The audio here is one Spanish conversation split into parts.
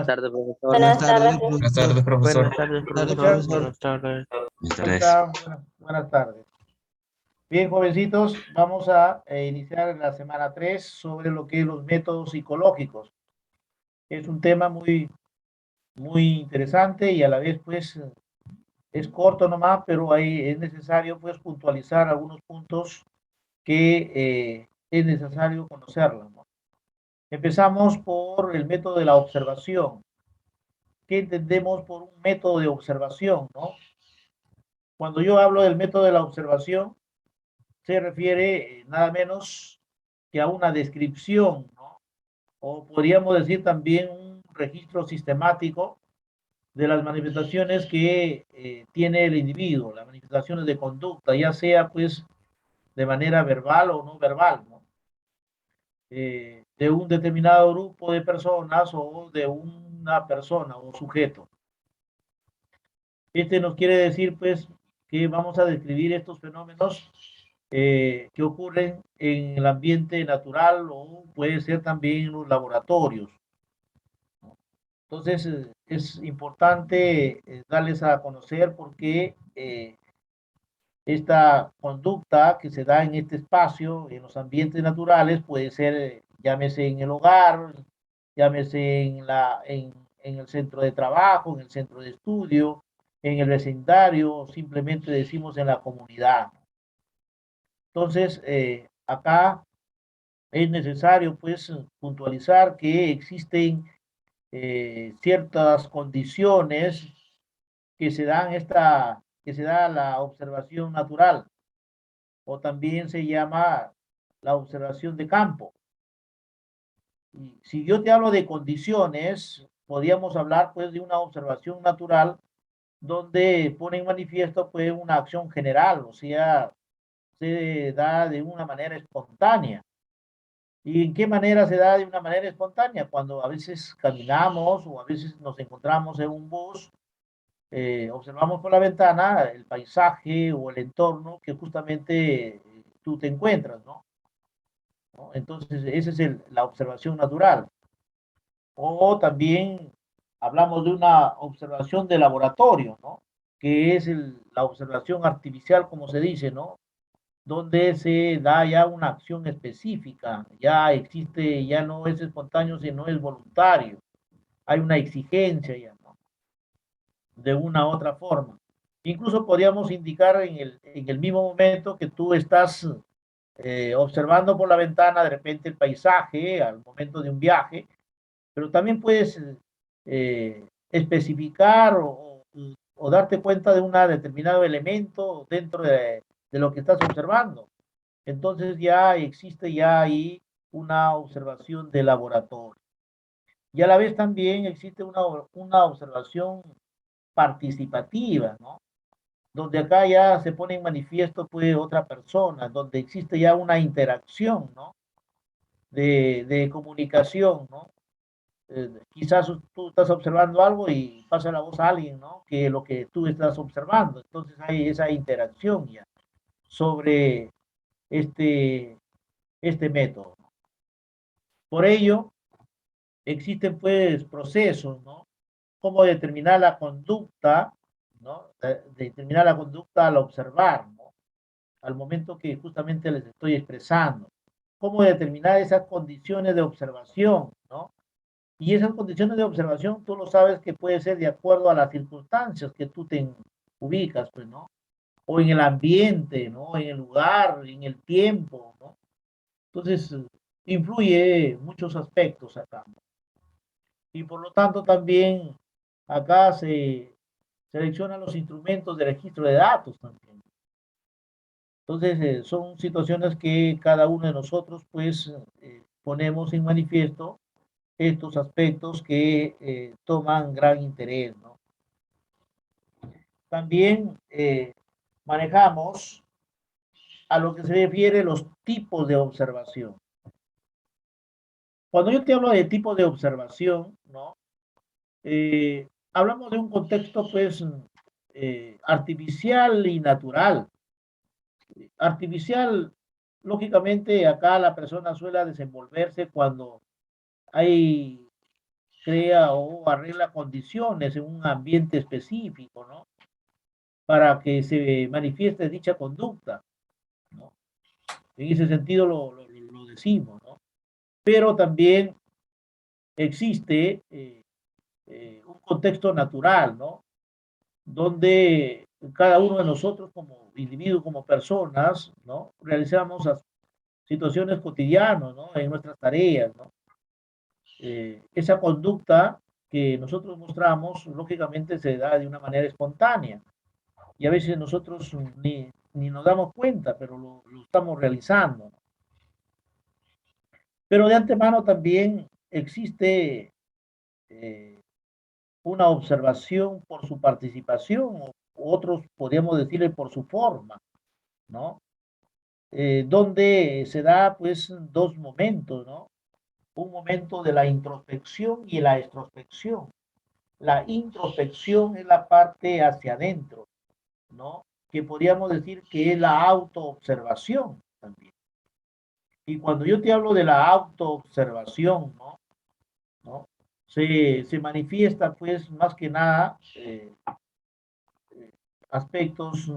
Buenas tardes, profesor. Buenas tardes. Buenas tardes, profesor. Buenas tardes, profesor. escuchan? Buenas tardes. Buenas ¿Cómo tardes. están? Buenas tardes. Bien, jovencitos, vamos a iniciar en la semana 3 sobre lo que es los métodos psicológicos. Es un tema muy interesante y a la vez, pues, es corto nomás, pero ahí es necesario, pues, puntualizar algunos puntos que es necesario conocerlos, ¿no? Empezamos por el método de la observación. ¿Qué entendemos por un método de observación, no? Cuando yo hablo del método de la observación, se refiere nada menos que a una descripción, ¿no? O podríamos decir también un registro sistemático de las manifestaciones que tiene el individuo, las manifestaciones de conducta, ya sea pues de manera verbal o no verbal, ¿no? De un determinado grupo de personas o de una persona o sujeto. Este nos quiere decir pues que vamos a describir estos fenómenos que ocurren en el ambiente natural o puede ser también en los laboratorios. Entonces, es importante darles a conocer porque esta conducta que se da en este espacio, en los ambientes naturales, puede ser, llámese en el hogar, llámese en el centro de trabajo, en el centro de estudio, en el vecindario, simplemente decimos en la comunidad. Entonces, acá es necesario pues puntualizar que existen ciertas condiciones que se dan que se da la observación natural o también se llama la observación de campo. Y si yo te hablo de condiciones, podríamos hablar pues de una observación natural donde pone en manifiesto pues una acción general, o sea, se da de una manera espontánea. ¿Y en qué manera se da de una manera espontánea? Cuando a veces caminamos o a veces nos encontramos en un bus, observamos por la ventana el paisaje o el entorno que justamente tú te encuentras, ¿no? ¿No? Entonces, esa es la observación natural. O también hablamos de una observación de laboratorio, ¿no? Que es la observación artificial, como se dice, ¿no? Donde se da ya una acción específica, ya existe, ya no es espontáneo, sino es voluntario. Hay una exigencia ya, ¿no? De una u otra forma. Incluso podríamos indicar en el mismo momento que tú estás observando por la ventana de repente el paisaje al momento de un viaje, pero también puedes especificar o darte cuenta de un determinado elemento dentro de lo que estás observando. Entonces ya existe ya ahí una observación de laboratorio. Y a la vez también existe una observación participativa, ¿no? Donde acá ya se pone en manifiesto pues otra persona, donde existe ya una interacción, ¿no? De comunicación, ¿no? Quizás tú estás observando algo y pasa la voz a alguien, ¿no? Que lo que tú estás observando. Entonces hay esa interacción ya sobre este, este método. Por ello, existen pues procesos, ¿no? Cómo determinar la conducta, ¿no? Determinar la conducta al observar, ¿no? Al momento que justamente les estoy expresando. Cómo determinar esas condiciones de observación, ¿no? Y esas condiciones de observación, tú lo sabes que puede ser de acuerdo a las circunstancias que tú te ubicas, pues, ¿no? O en el ambiente, ¿no? En el lugar, en el tiempo, ¿no? Entonces, influye muchos aspectos acá. Y por lo tanto también acá se seleccionan los instrumentos de registro de datos también. Entonces, son situaciones que cada uno de nosotros, pues, ponemos en manifiesto estos aspectos que toman gran interés, ¿no? También manejamos a lo que se refiere los tipos de observación. Cuando yo te hablo de tipo de observación, ¿no? Hablamos de un contexto, pues, artificial y natural. Artificial, lógicamente, acá la persona suele desenvolverse cuando hay crea o arregla condiciones en un ambiente específico, ¿no? Para que se manifieste dicha conducta, ¿no? En ese sentido lo decimos, ¿no? Pero también existe un contexto natural, ¿no? Donde cada uno de nosotros como individuos, como personas, ¿no? Realizamos situaciones cotidianas, ¿no? En nuestras tareas, ¿no? Esa conducta que nosotros mostramos, lógicamente se da de una manera espontánea y a veces nosotros ni nos damos cuenta, pero lo estamos realizando, ¿no? Pero de antemano también existe eh, una observación por su participación, o otros podríamos decirle por su forma, ¿no? Donde se da pues dos momentos, ¿no? Un momento de la introspección y la extrospección. La introspección es la parte hacia adentro, ¿no? Que podríamos decir que es la autoobservación también. Y cuando yo te hablo de la autoobservación, ¿no? ¿No? Se manifiesta pues más que nada aspectos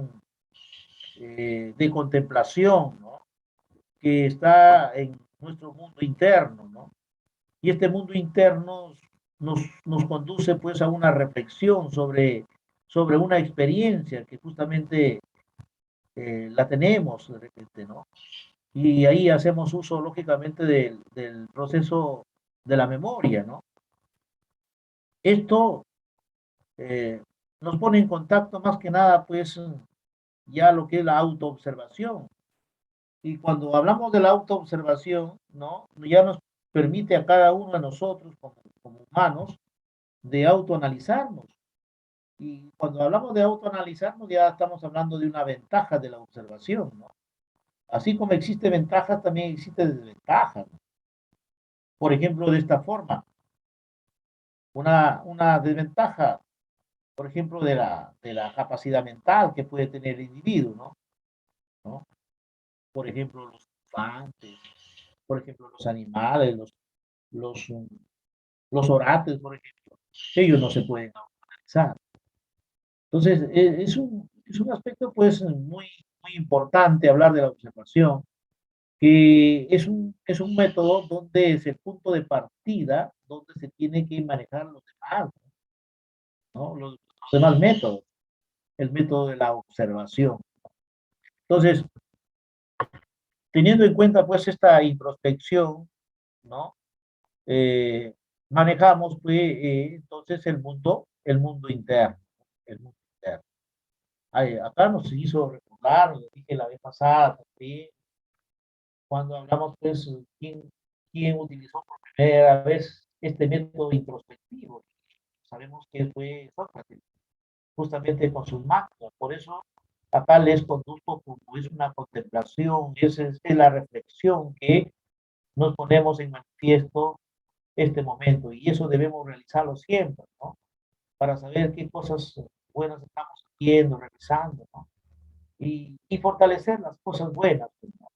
de contemplación, ¿no? Que está en nuestro mundo interno, ¿no? Y este mundo interno nos conduce pues a una reflexión sobre una experiencia que justamente la tenemos de repente, ¿no? Y ahí hacemos uso lógicamente del proceso de la memoria, ¿no? Esto eh, nos pone en contacto más que nada pues ya lo que es la autoobservación. Y cuando hablamos de la autoobservación, ¿no? Ya nos permite a cada uno de nosotros como humanos de autoanalizarnos. Y cuando hablamos de autoanalizarnos, ya estamos hablando de una ventaja de la observación, ¿no? Así como existe ventajas, también existe desventajas, ¿no? Por ejemplo, de esta forma, una desventaja, por ejemplo, de la capacidad mental que puede tener el individuo, ¿no? ¿No? Por ejemplo, los infantes, por ejemplo, los animales, los, los orates, por ejemplo, ellos no se pueden autoanalizar. Entonces, es un aspecto pues muy importante hablar de la observación, que es un método donde es el punto de partida, donde se tiene que manejar los demás, ¿no? Los demás métodos, el método de la observación. Entonces, teniendo en cuenta pues esta introspección, ¿no? Eh, manejamos pues entonces el mundo interno, el mundo interno. Ay, acá nos hizo recordar, lo dije la vez pasada también, cuando hablamos, pues, quién utilizó por primera vez este método introspectivo. Sabemos que fue Sócrates, justamente con sus máquinas. Por eso, acá les conduzco como es una contemplación, es la reflexión que nos ponemos en manifiesto este momento. Y eso debemos realizarlo siempre, ¿no? Para saber qué cosas buenas estamos haciendo, realizando, ¿no? Y fortalecer las cosas buenas, ¿no?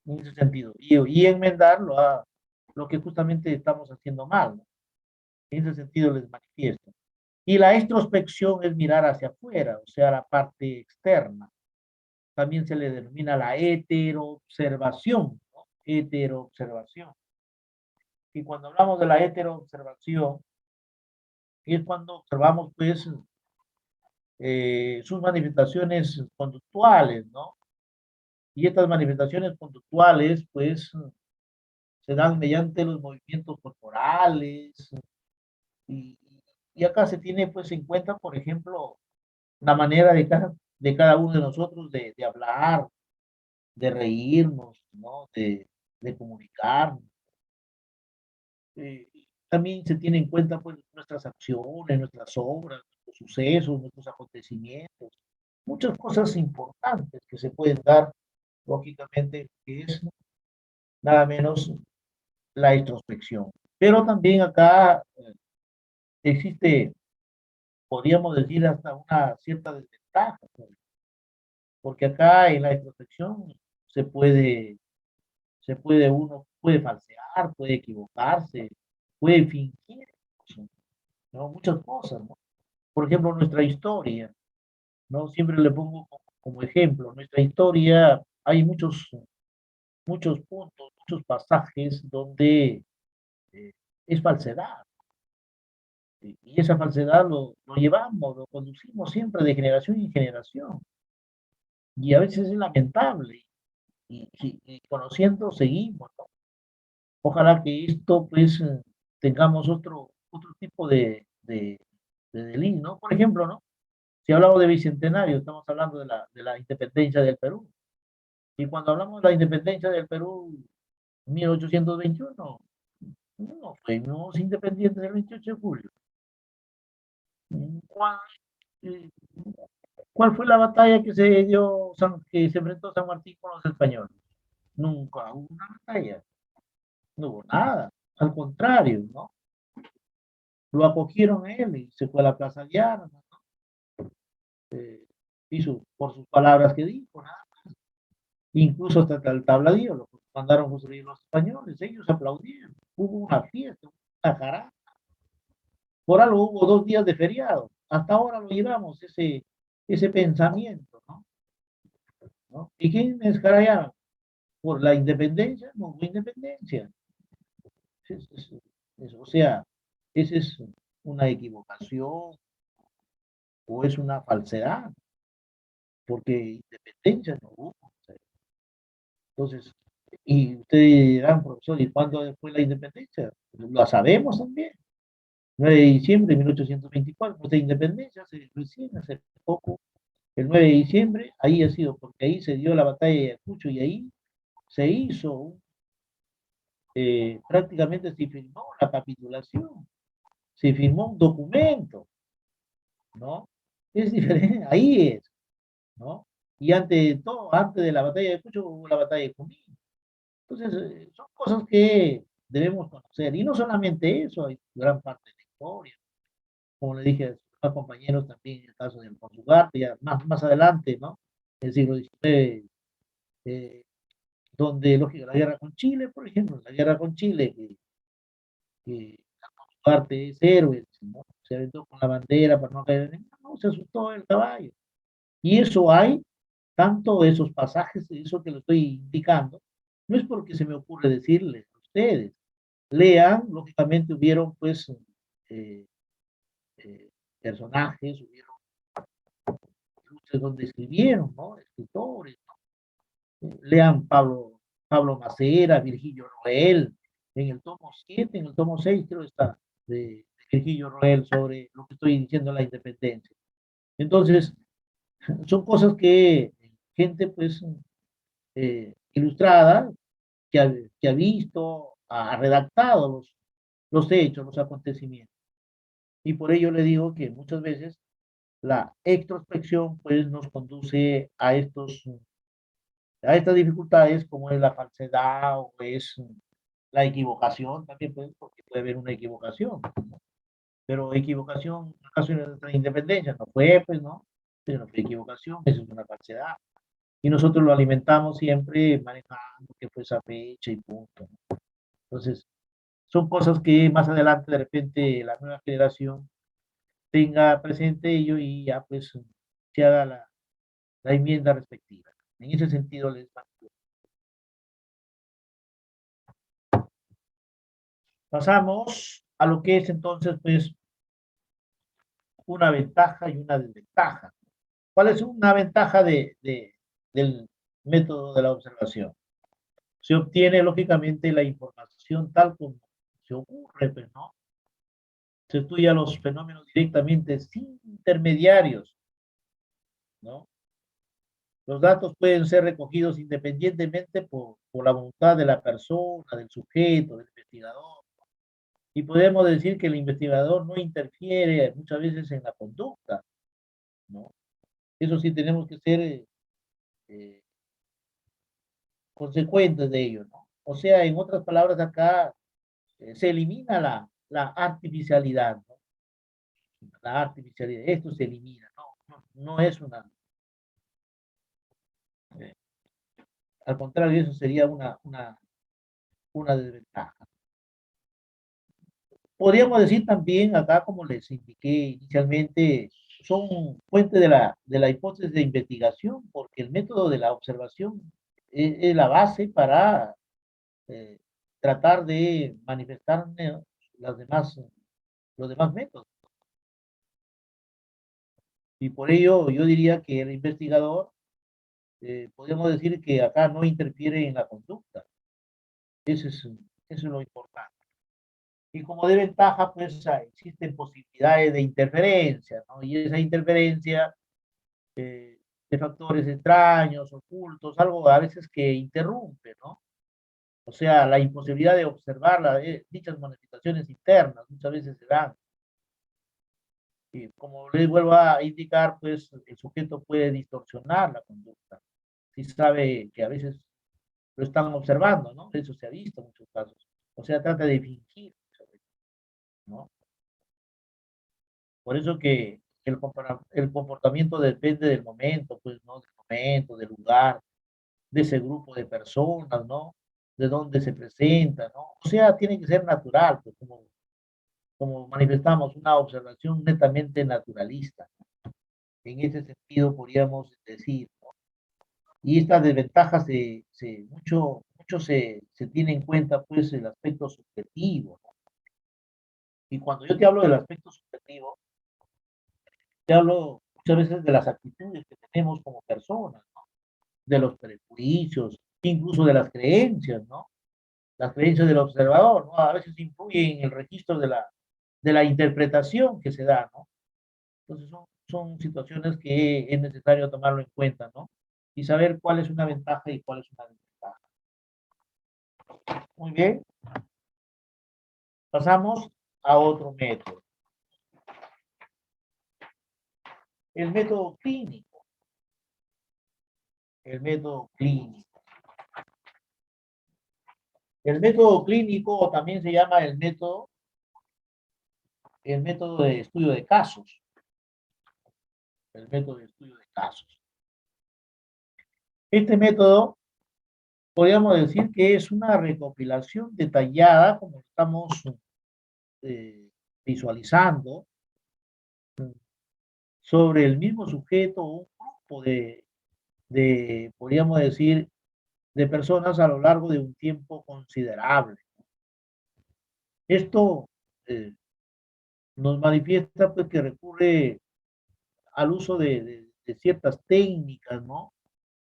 En ese sentido, y enmendar lo que justamente estamos haciendo mal, ¿no? En ese sentido les manifiesto. Y la extrospección es mirar hacia afuera, o sea, la parte externa. También se le denomina la heteroobservación, ¿no? Heteroobservación. Y cuando hablamos de la heteroobservación, es cuando observamos, pues, sus manifestaciones conductuales, ¿no? Y estas manifestaciones conductuales, pues, se dan mediante los movimientos corporales, y, y acá se tiene pues en cuenta, por ejemplo, la manera de cada uno de nosotros de hablar, de reírnos, ¿no? De comunicarnos. Eh, También se tiene en cuenta pues nuestras acciones, nuestras obras, nuestros sucesos, nuestros acontecimientos, muchas cosas importantes que se pueden dar, lógicamente, que es nada menos la introspección. Pero también acá existe, podríamos decir, hasta una cierta desventaja, ¿no? Porque acá en la introspección se puede, uno puede falsear, puede equivocarse, puede fingir. ¿no? Muchas cosas, ¿no? Por ejemplo, nuestra historia, ¿no? Siempre le pongo como ejemplo, nuestra historia, hay muchos puntos, muchos pasajes donde eh, es falsedad. Y esa falsedad lo llevamos, lo conducimos siempre de generación en generación. Y a veces es lamentable. Y conociendo seguimos, ¿no? Ojalá que esto, pues, tengamos otro tipo de delito, ¿no? Por ejemplo, ¿no? Si hablamos de bicentenario, estamos hablando de la independencia del Perú. Y cuando hablamos de la independencia del Perú, 1821, no fuimos independientes el 28 de julio. ¿Cuál, eh, cuál fue la batalla que se dio, que se enfrentó San Martín con los españoles? Nunca hubo una batalla, no hubo nada. Al contrario, ¿no? Lo acogieron a él y se fue a la Plaza Diana, ¿no? Hizo por sus palabras que dijo, ¿no? Incluso hasta el tabladillo lo mandaron construir los españoles, ellos aplaudieron, hubo una fiesta, una jarana, por algo hubo 2 días de feriado, hasta ahora lo llevamos, ese pensamiento, ¿no? ¿No? ¿Y quién es Jarayana? Por la independencia, no hubo independencia. Es, es, o sea, esa es una equivocación o es una falsedad, porque independencia no hubo. Entonces, y ustedes dirán, profesor, ¿y cuándo fue la independencia? Lo sabemos también. 9 de diciembre de 1824, nuestra independencia, recién, hace poco, el 9 de diciembre, ahí ha sido, porque ahí se dio la batalla de Ayacucho y ahí se hizo, prácticamente se firmó la capitulación, se firmó un documento, ¿no? Es diferente, ahí es, ¿no? Y antes de todo, antes de la batalla de Ayacucho hubo la batalla de Junín. Entonces, son cosas que debemos conocer. Y no solamente eso, hay gran parte de la historia. Como le dije a sus compañeros también en el caso del Alfonso Ugarte, ya más adelante, ¿no? En el siglo XIX, donde, lógico, la guerra con Chile, por ejemplo, la guerra con Chile, que Alfonso Ugarte es héroe, ¿no? Se aventó con la bandera para no caer en no, se asustó el caballo. Y eso hay, tanto esos pasajes, eso que lo estoy indicando, no es porque se me ocurre decirles a ustedes, lean, lógicamente hubieron pues eh, eh, personajes, hubieron donde escribieron, ¿no? Escritores, ¿no? Lean Pablo Macera, Virgilio Roel, en el tomo 7, en el tomo 6 creo está, de Virgilio Roel sobre lo que estoy diciendo, la independencia. Entonces, son cosas que gente pues ilustrada, que ha visto, ha redactado los hechos, los acontecimientos. Y por ello le digo que muchas veces la extrospección pues nos conduce a estas dificultades como es la falsedad o es la equivocación también, pues, porque puede haber una equivocación, pero equivocación en el caso de nuestra independencia no fue, pues, ¿no? Pero no fue equivocación, eso es una falsedad. Y nosotros lo alimentamos siempre manejando que fue esa fecha y punto. Entonces, son cosas que más adelante de repente la nueva generación tenga presente ello y ya pues se haga la enmienda respectiva. En ese sentido les pasamos a lo que es entonces pues una ventaja y una desventaja. ¿Cuál es una ventaja del método de la observación? Se obtiene lógicamente la información tal como se ocurre, pues, ¿no? Se estudia los fenómenos directamente sin intermediarios, ¿no? Los datos pueden ser recogidos independientemente por la voluntad de la persona, del sujeto, del investigador. Y podemos decir que el investigador no interfiere muchas veces en la conducta, ¿no? Eso sí tenemos que ser eh, consecuentes de ello, ¿no? O sea, en otras palabras, acá se elimina la artificialidad, ¿no? La artificialidad, esto se elimina, no es eh, al contrario, eso sería una desventaja. Podríamos decir también acá, como les indiqué inicialmente, son fuente de la hipótesis de investigación, porque el método de la observación es la base para eh, tratar de manifestar las demás, los demás métodos. Y por ello yo diría que el investigador, podríamos decir que acá no interfiere en la conducta. Eso es lo importante. Y como de ventaja, pues existen posibilidades de interferencia, ¿no? Y esa interferencia de factores extraños, ocultos, algo a veces que interrumpe, ¿no? O sea, la imposibilidad de observar dichas manifestaciones internas muchas veces se dan. Y como les vuelvo a indicar, pues el sujeto puede distorsionar la conducta. Si sabe que a veces lo están observando, ¿no? Eso se ha visto en muchos casos. O sea, trata de fingir, ¿no? Por eso que el comportamiento depende del momento, pues, ¿no? Del momento, del lugar, de ese grupo de personas, ¿no? De dónde se presenta, ¿no? O sea, tiene que ser natural, pues, como manifestamos, una observación netamente naturalista. En ese sentido, podríamos decir, ¿no? Y estas desventajas mucho se tiene en cuenta, pues, el aspecto subjetivo, ¿no? Y cuando yo te hablo del aspecto subjetivo, te hablo muchas veces de las actitudes que tenemos como personas, ¿no? De los prejuicios, incluso de las creencias, ¿no? Las creencias del observador, ¿no? A veces influyen en el registro de la interpretación que se da, ¿no? Entonces son situaciones que es necesario tomarlo en cuenta, ¿no? Y saber cuál es una ventaja y cuál es una desventaja. Muy bien, pasamos a otro método, el método clínico, el método clínico. El método clínico también se llama el método de estudio de casos, el método de estudio de casos. Este método podríamos decir que es una recopilación detallada, como estamos eh, visualizando, sobre el mismo sujeto o un grupo podríamos decir, de personas a lo largo de un tiempo considerable. Esto eh, nos manifiesta pues, que recurre al uso de ciertas técnicas, ¿no?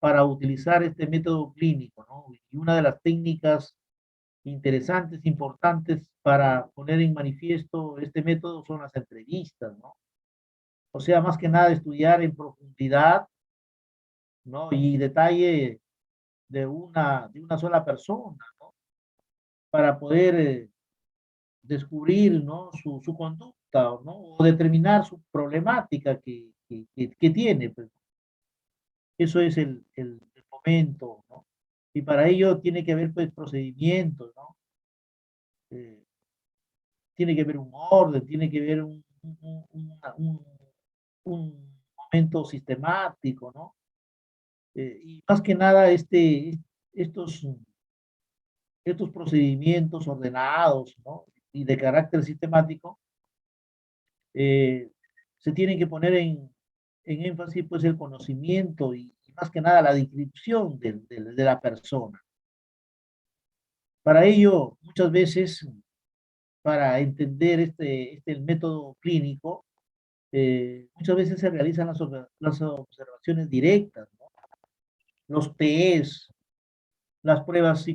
Para utilizar este método clínico, ¿no? Y una de las técnicas interesantes, importantes para poner en manifiesto este método son las entrevistas, ¿no? O sea, más que nada estudiar en profundidad, ¿no? Y detalle de una sola persona, ¿no? Para poder descubrir, ¿no? Su conducta, ¿no? O determinar su problemática que tiene, pues. Eso es el momento, ¿no? Y para ello tiene que haber, pues, procedimientos, ¿no? Eh, tiene que haber un orden, tiene que haber un momento sistemático, ¿no? Y más que nada, estos, estos procedimientos ordenados, ¿no? Y de carácter sistemático, eh, se tienen que poner en énfasis, pues, el conocimiento y más que nada la descripción de la persona. Para ello, muchas veces, para entender el método clínico, muchas veces se realizan las observaciones directas, ¿no? Los test, las pruebas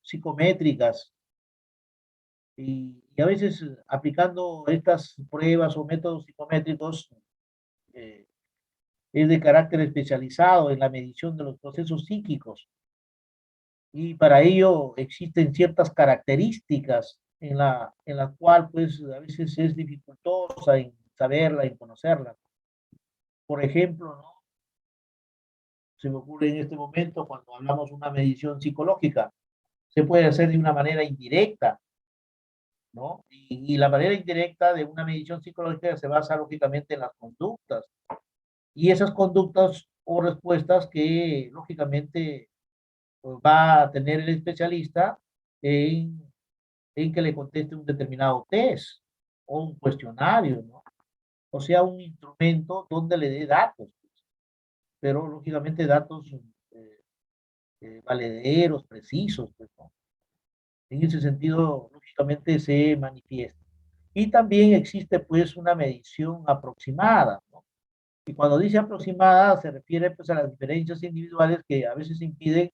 psicométricas, y a veces aplicando estas pruebas o métodos psicométricos eh, es de carácter especializado en la medición de los procesos psíquicos y para ello existen ciertas características en la cual pues a veces es dificultosa en saberla, en conocerla. Por ejemplo, ¿no? Se me ocurre en este momento cuando hablamos de una medición psicológica, se puede hacer de una manera indirecta, ¿no? Y la manera indirecta de una medición psicológica se basa lógicamente en las conductas y esas conductas o respuestas que lógicamente pues, va a tener el especialista en, en que le conteste un determinado test o un cuestionario, ¿no? O sea, un instrumento donde le dé datos, pero lógicamente datos valederos, precisos, pues, ¿no? En ese sentido, lógicamente se manifiesta. Y también existe pues una medición aproximada, ¿no? Y cuando dice aproximada se refiere pues a las diferencias individuales que a veces impiden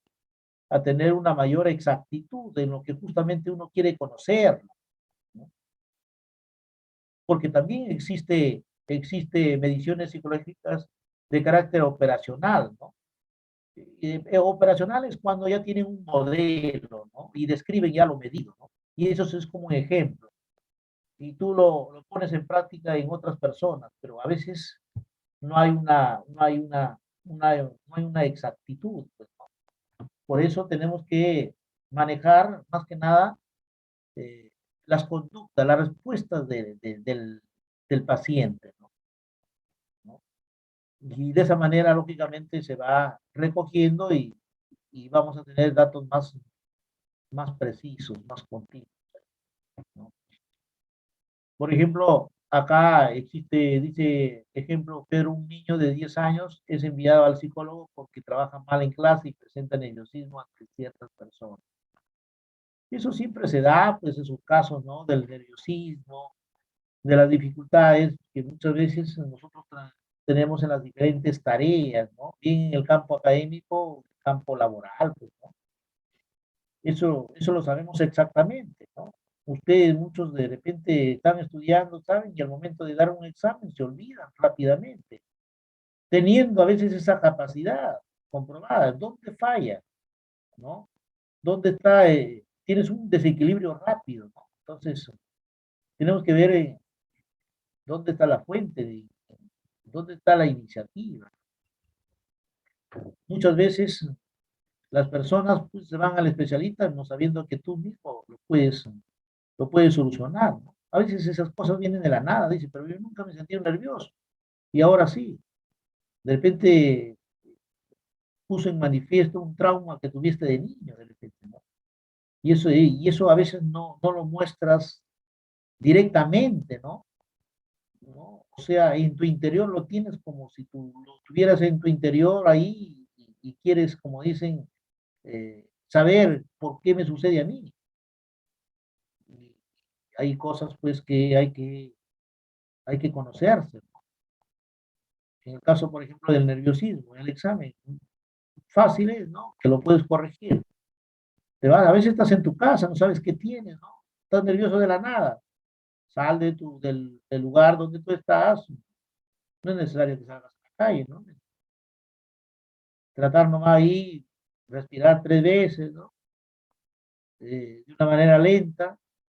a tener una mayor exactitud en lo que justamente uno quiere conocer, ¿no? Porque también existe mediciones psicológicas de carácter operacional, ¿no? Operacional es cuando ya tienen un modelo, ¿no? Y describen ya lo medido, ¿no? Y eso es como un ejemplo. Y tú lo pones en práctica en otras personas, pero a veces no hay una exactitud, pues, ¿no? Por eso tenemos que manejar más que nada eh, las conductas, las respuestas del paciente, ¿no? ¿No? Y de esa manera, lógicamente, se va recogiendo y vamos a tener datos más precisos, más continuos, ¿no? Por ejemplo, acá existe, dice, ejemplo, pero un niño de 10 años es enviado al psicólogo porque trabaja mal en clase y presenta nerviosismo ante ciertas personas. Y eso siempre se da, pues, en sus casos, ¿no? Del nerviosismo, de las dificultades que muchas veces nosotros tenemos en las diferentes tareas, ¿no? Bien en el campo académico, campo laboral, pues, ¿no? Eso lo sabemos exactamente, ¿no? Ustedes, muchos de repente están estudiando, saben, y al momento de dar un examen se olvidan rápidamente, teniendo a veces esa capacidad comprobada. ¿Dónde falla? ¿No? ¿Dónde está? Tienes un desequilibrio rápido, ¿no? Entonces, tenemos que ver dónde está la fuente, dónde está la iniciativa. Muchas veces las personas pues, se van al especialista no sabiendo que tú mismo lo puedes solucionar, ¿no? A veces esas cosas vienen de la nada, dice, pero yo nunca me sentí nervioso y ahora sí. De repente puso en manifiesto un trauma que tuviste de niño, de repente, ¿no? Y eso a veces no lo muestras directamente, ¿no? ¿No? O sea, en tu interior lo tienes como si tú lo tuvieras en tu interior ahí y quieres, como dicen, saber por qué me sucede a mí. Y hay cosas pues que hay que conocerse. En el caso, por ejemplo, del nerviosismo, en el examen, fácil es, ¿no? Que lo puedes corregir. A veces estás en tu casa, no sabes qué tienes, ¿no? Estás nervioso de la nada. Sal del lugar donde tú estás. No es necesario que salgas a la calle, ¿no? Tratar nomás ahí, respirar 3 veces, ¿no? De una manera lenta.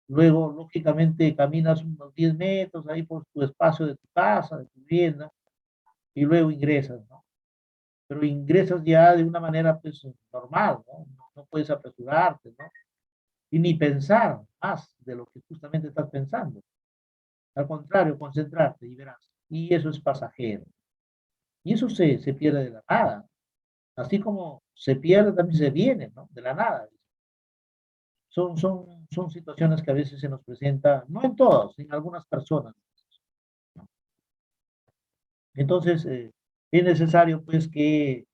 Luego, lógicamente, caminas unos 10 metros ahí por tu espacio de tu casa, de tu vivienda, y luego ingresas, ¿no? Pero ingresas ya de una manera, pues, normal, ¿no? No puedes apresurarte, ¿no? Y ni pensar más de lo que justamente estás pensando. Al contrario, concentrarte y verás. Y eso es pasajero. Y eso se pierde de la nada. Así como se pierde, también se viene, ¿no? De la nada. Son situaciones que a veces se nos presentan, no en todos, en algunas personas. Entonces, es necesario, pues, que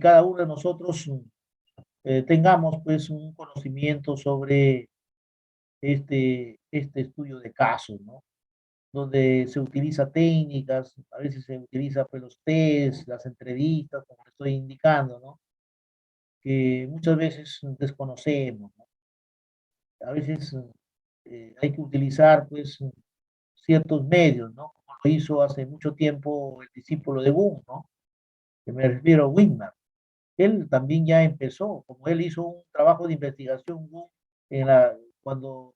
cada uno de nosotros tengamos, pues, un conocimiento sobre este estudio de casos, ¿no? Donde se utiliza técnicas, a veces se utiliza pues los test, las entrevistas, como estoy indicando, ¿no? Que muchas veces desconocemos, ¿no? A veces hay que utilizar pues ciertos medios, ¿no? Como lo hizo hace mucho tiempo el discípulo de Wundt, ¿no? Que me refiero a Wigman. Él también ya empezó, como él hizo un trabajo de investigación Wundt cuando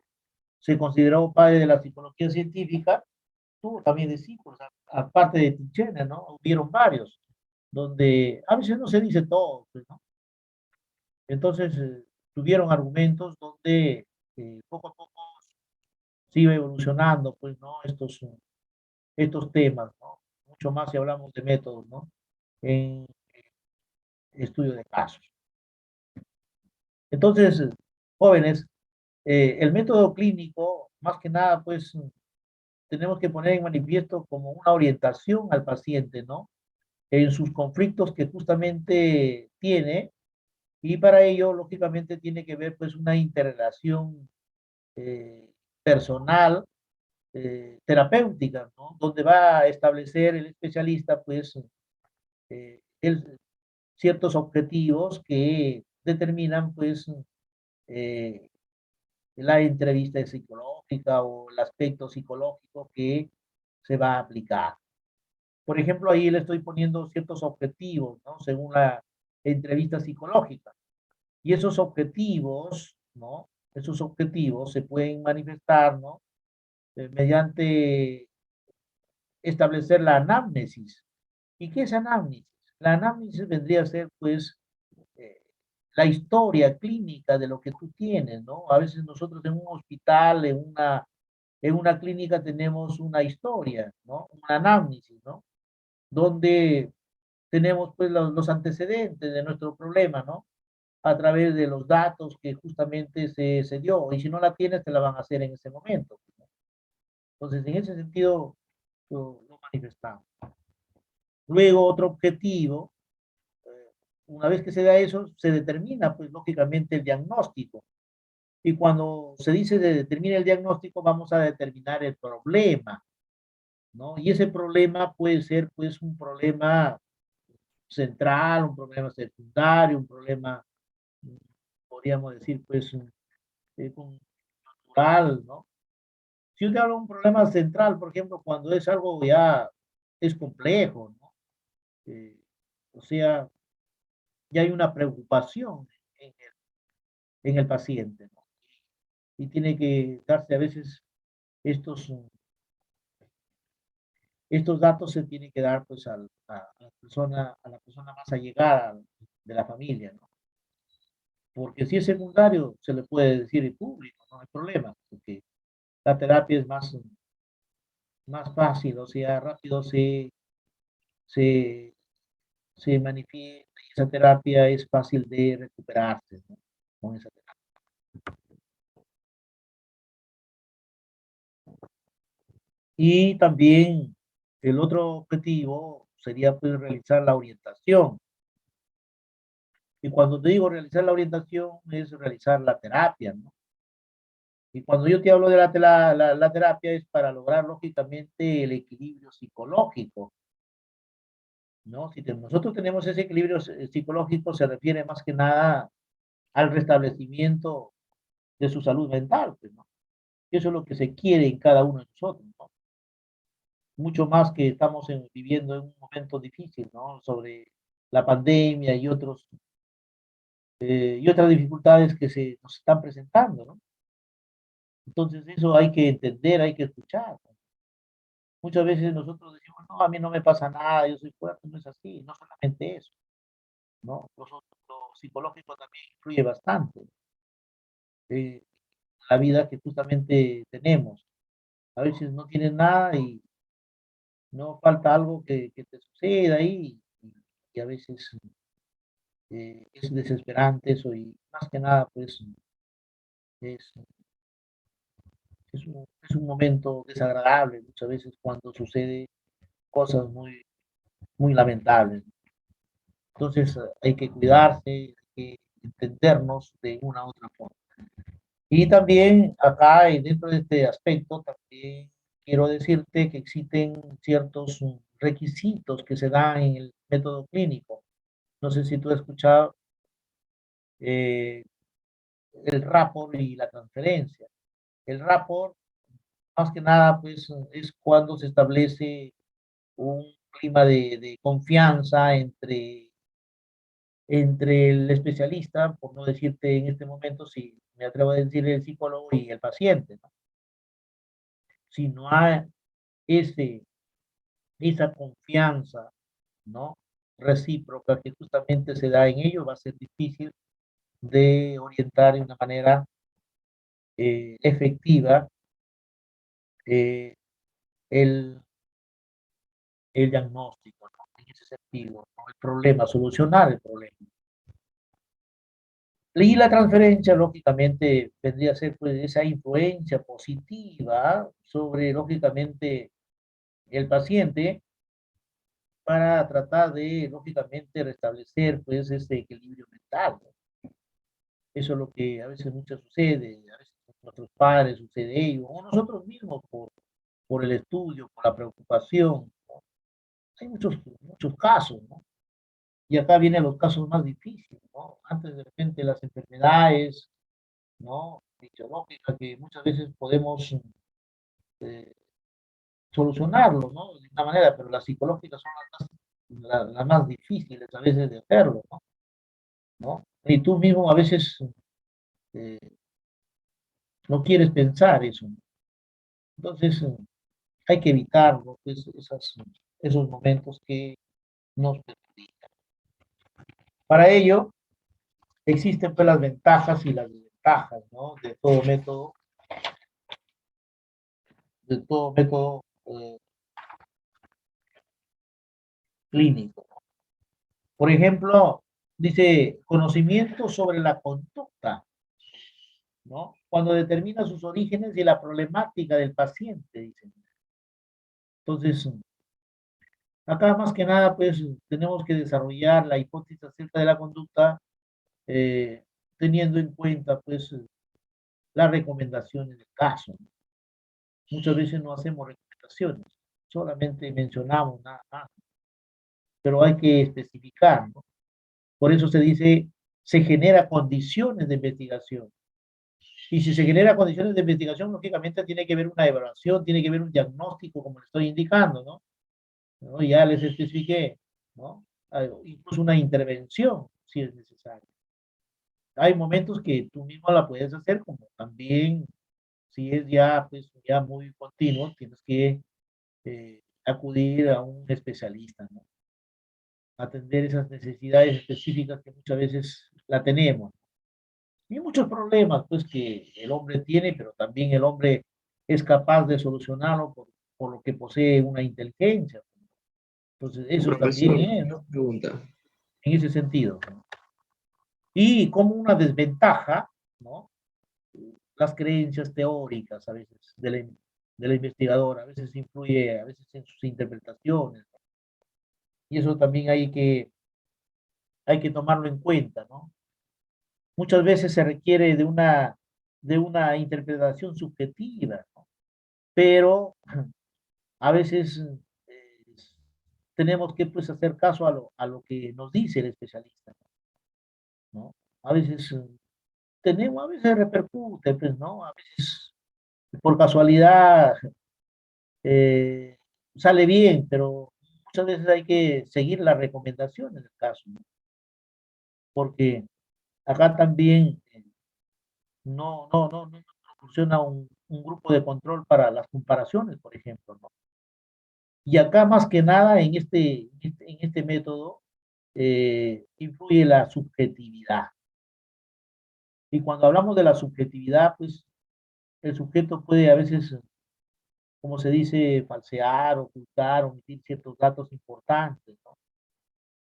se consideró padre de la psicología científica, tuvo también discípulos, aparte de Titchener, ¿no? Hubieron varios, donde a veces no se dice todo, pues, ¿no? Entonces, tuvieron argumentos donde poco a poco se iba evolucionando, pues, ¿no? Estos temas, ¿no? Mucho más si hablamos de métodos, ¿no? En estudio de casos. Entonces, jóvenes, El método clínico, más que nada, pues tenemos que poner en manifiesto como una orientación al paciente, ¿no? En sus conflictos que justamente tiene, y para ello, lógicamente, tiene que ver pues una interrelación eh, personal, terapéutica, ¿no? Donde va a establecer el especialista pues ciertos objetivos que determinan pues eh, la entrevista psicológica o el aspecto psicológico que se va a aplicar. Por ejemplo, ahí le estoy poniendo ciertos objetivos, ¿no? Según la entrevista psicológica. Y esos objetivos, ¿no? Esos objetivos se pueden manifestar, ¿no? Mediante establecer la anamnesis. ¿Y qué es anamnesis? La anamnesis vendría a ser, pues, eh, la historia clínica de lo que tú tienes, ¿no? A veces nosotros en un hospital, en una clínica tenemos una historia, ¿no? Una anamnesis, ¿no? Donde tenemos pues los antecedentes de nuestro problema, ¿no? A través de los datos que justamente se dio. Y si no la tienes, te la van a hacer en ese momento, ¿no? Entonces, en ese sentido, lo manifestamos. Luego, otro objetivo, eh, una vez que se da eso, se determina, pues, lógicamente, el diagnóstico. Y cuando se dice de determinar el diagnóstico, vamos a determinar el problema, ¿no? Y ese problema puede ser, pues, un problema central, un problema secundario, un problema, podríamos decir, pues, cultural, ¿no? Si yo te hablo de un problema central, por ejemplo, cuando es algo ya es complejo, ¿no? Eh, o sea, ya hay una preocupación en el paciente, ¿no? Y tiene que darse a veces estos, estos datos se tienen que dar pues a la persona más allegada de la familia, ¿no? Porque si es secundario, se le puede decir en público, no hay problema, porque la terapia es más fácil, o sea, rápido se, se manifiesta y esa terapia es fácil de recuperarse, ¿no? Con esa terapia. Y también el otro objetivo sería pues realizar la orientación. Y cuando te digo realizar la orientación es realizar la terapia, ¿no? Y cuando yo te hablo de la terapia es para lograr lógicamente el equilibrio psicológico, ¿no? Si nosotros tenemos ese equilibrio psicológico, se refiere más que nada al restablecimiento de su salud mental, pues, ¿no? Eso es lo que se quiere en cada uno de nosotros, ¿no? Mucho más que estamos viviendo en un momento difícil, ¿no? Sobre la pandemia y otras dificultades que se nos están presentando, ¿no? Entonces eso hay que entender, hay que escuchar, ¿no? Muchas veces nosotros decimos, no, a mí no me pasa nada, yo soy fuerte, no es así, no solamente eso, ¿no? Lo psicológico también influye bastante en la vida que justamente tenemos. A veces no tienes nada y no falta algo que te suceda ahí y a veces es desesperante eso y más que nada pues es, es un momento desagradable muchas veces cuando sucede cosas muy lamentables. Entonces hay que cuidarse, hay que entendernos de una u otra forma. Y también acá, y dentro de este aspecto, también quiero decirte que existen ciertos requisitos que se dan en el método clínico. No sé si tú has escuchado eh, el rapport y la transferencia. El rapport, más que nada, pues es cuando se establece un clima de confianza entre el especialista, por no decirte en este momento, si me atrevo a decir el psicólogo y el paciente, ¿no? Si no hay ese, esa confianza, ¿no? Recíproca que justamente se da en ello, va a ser difícil de orientar de una manera efectiva eh, el, el diagnóstico, ¿no? En ese sentido, ¿no? El problema, solucionar el problema. Y la transferencia, lógicamente, vendría a ser pues, esa influencia positiva sobre, lógicamente, el paciente para tratar de, lógicamente, restablecer pues, ese equilibrio mental, ¿no? Eso es lo que a veces mucho sucede, a veces con nuestros padres sucede ello, o nosotros mismos por el estudio, por la preocupación. ¿No? Hay muchos casos, ¿no? Y acá vienen los casos más difíciles, ¿no? Antes de repente las enfermedades, ¿no? Fisiológicas que muchas veces podemos eh, solucionarlo, ¿no? De una manera, pero las psicológicas son las más difíciles a veces de hacerlo, ¿no? ¿No? Y tú mismo a veces eh, no quieres pensar eso, ¿no? Entonces hay que evitar, ¿no? Pues, esos momentos que nos perjudican. Para ello, existen pues las ventajas y las desventajas, ¿no? De todo método clínico. Por ejemplo, dice conocimiento sobre la conducta, ¿no? Cuando determina sus orígenes y la problemática del paciente, dicen. Entonces, acá más que nada, pues tenemos que desarrollar la hipótesis acerca de la conducta, eh, teniendo en cuenta, pues, las recomendaciones del caso. Muchas veces no hacemos recomendaciones, solamente mencionamos nada más, pero hay que especificar, ¿no? Por eso se dice, se genera condiciones de investigación. Y si se genera condiciones de investigación, lógicamente tiene que haber una evaluación, tiene que haber un diagnóstico, como le estoy indicando, ¿no? ¿No? Ya les especifiqué, ¿no? Incluso una intervención, si es necesario. Hay momentos que tú mismo la puedes hacer, como también, si es ya, pues, ya muy continuo, tienes que acudir a un especialista, ¿no? Atender esas necesidades específicas que muchas veces la tenemos. Y muchos problemas, pues, que el hombre tiene, pero también el hombre es capaz de solucionarlo por lo que posee una inteligencia. Entonces, eso Profesor, también es, una ¿no? pregunta. En ese sentido, ¿no? Y como una desventaja, ¿no? Las creencias teóricas a veces del investigador, a veces influye, a veces en sus interpretaciones, ¿no? Y eso también hay que tomarlo en cuenta, ¿no? Muchas veces se requiere de una interpretación subjetiva, ¿no? Pero a veces eh, tenemos que pues hacer caso a lo que nos dice el especialista, ¿no? A veces a veces repercute, pues, ¿no? A veces por casualidad eh, sale bien, pero muchas veces hay que seguir las recomendaciones del caso, ¿no? Porque acá también no funciona un grupo de control para las comparaciones, por ejemplo, ¿no? Y acá más que nada en este método influye la subjetividad. Y cuando hablamos de la subjetividad, pues el sujeto puede a veces, como se dice, falsear, ocultar, omitir ciertos datos importantes, ¿no?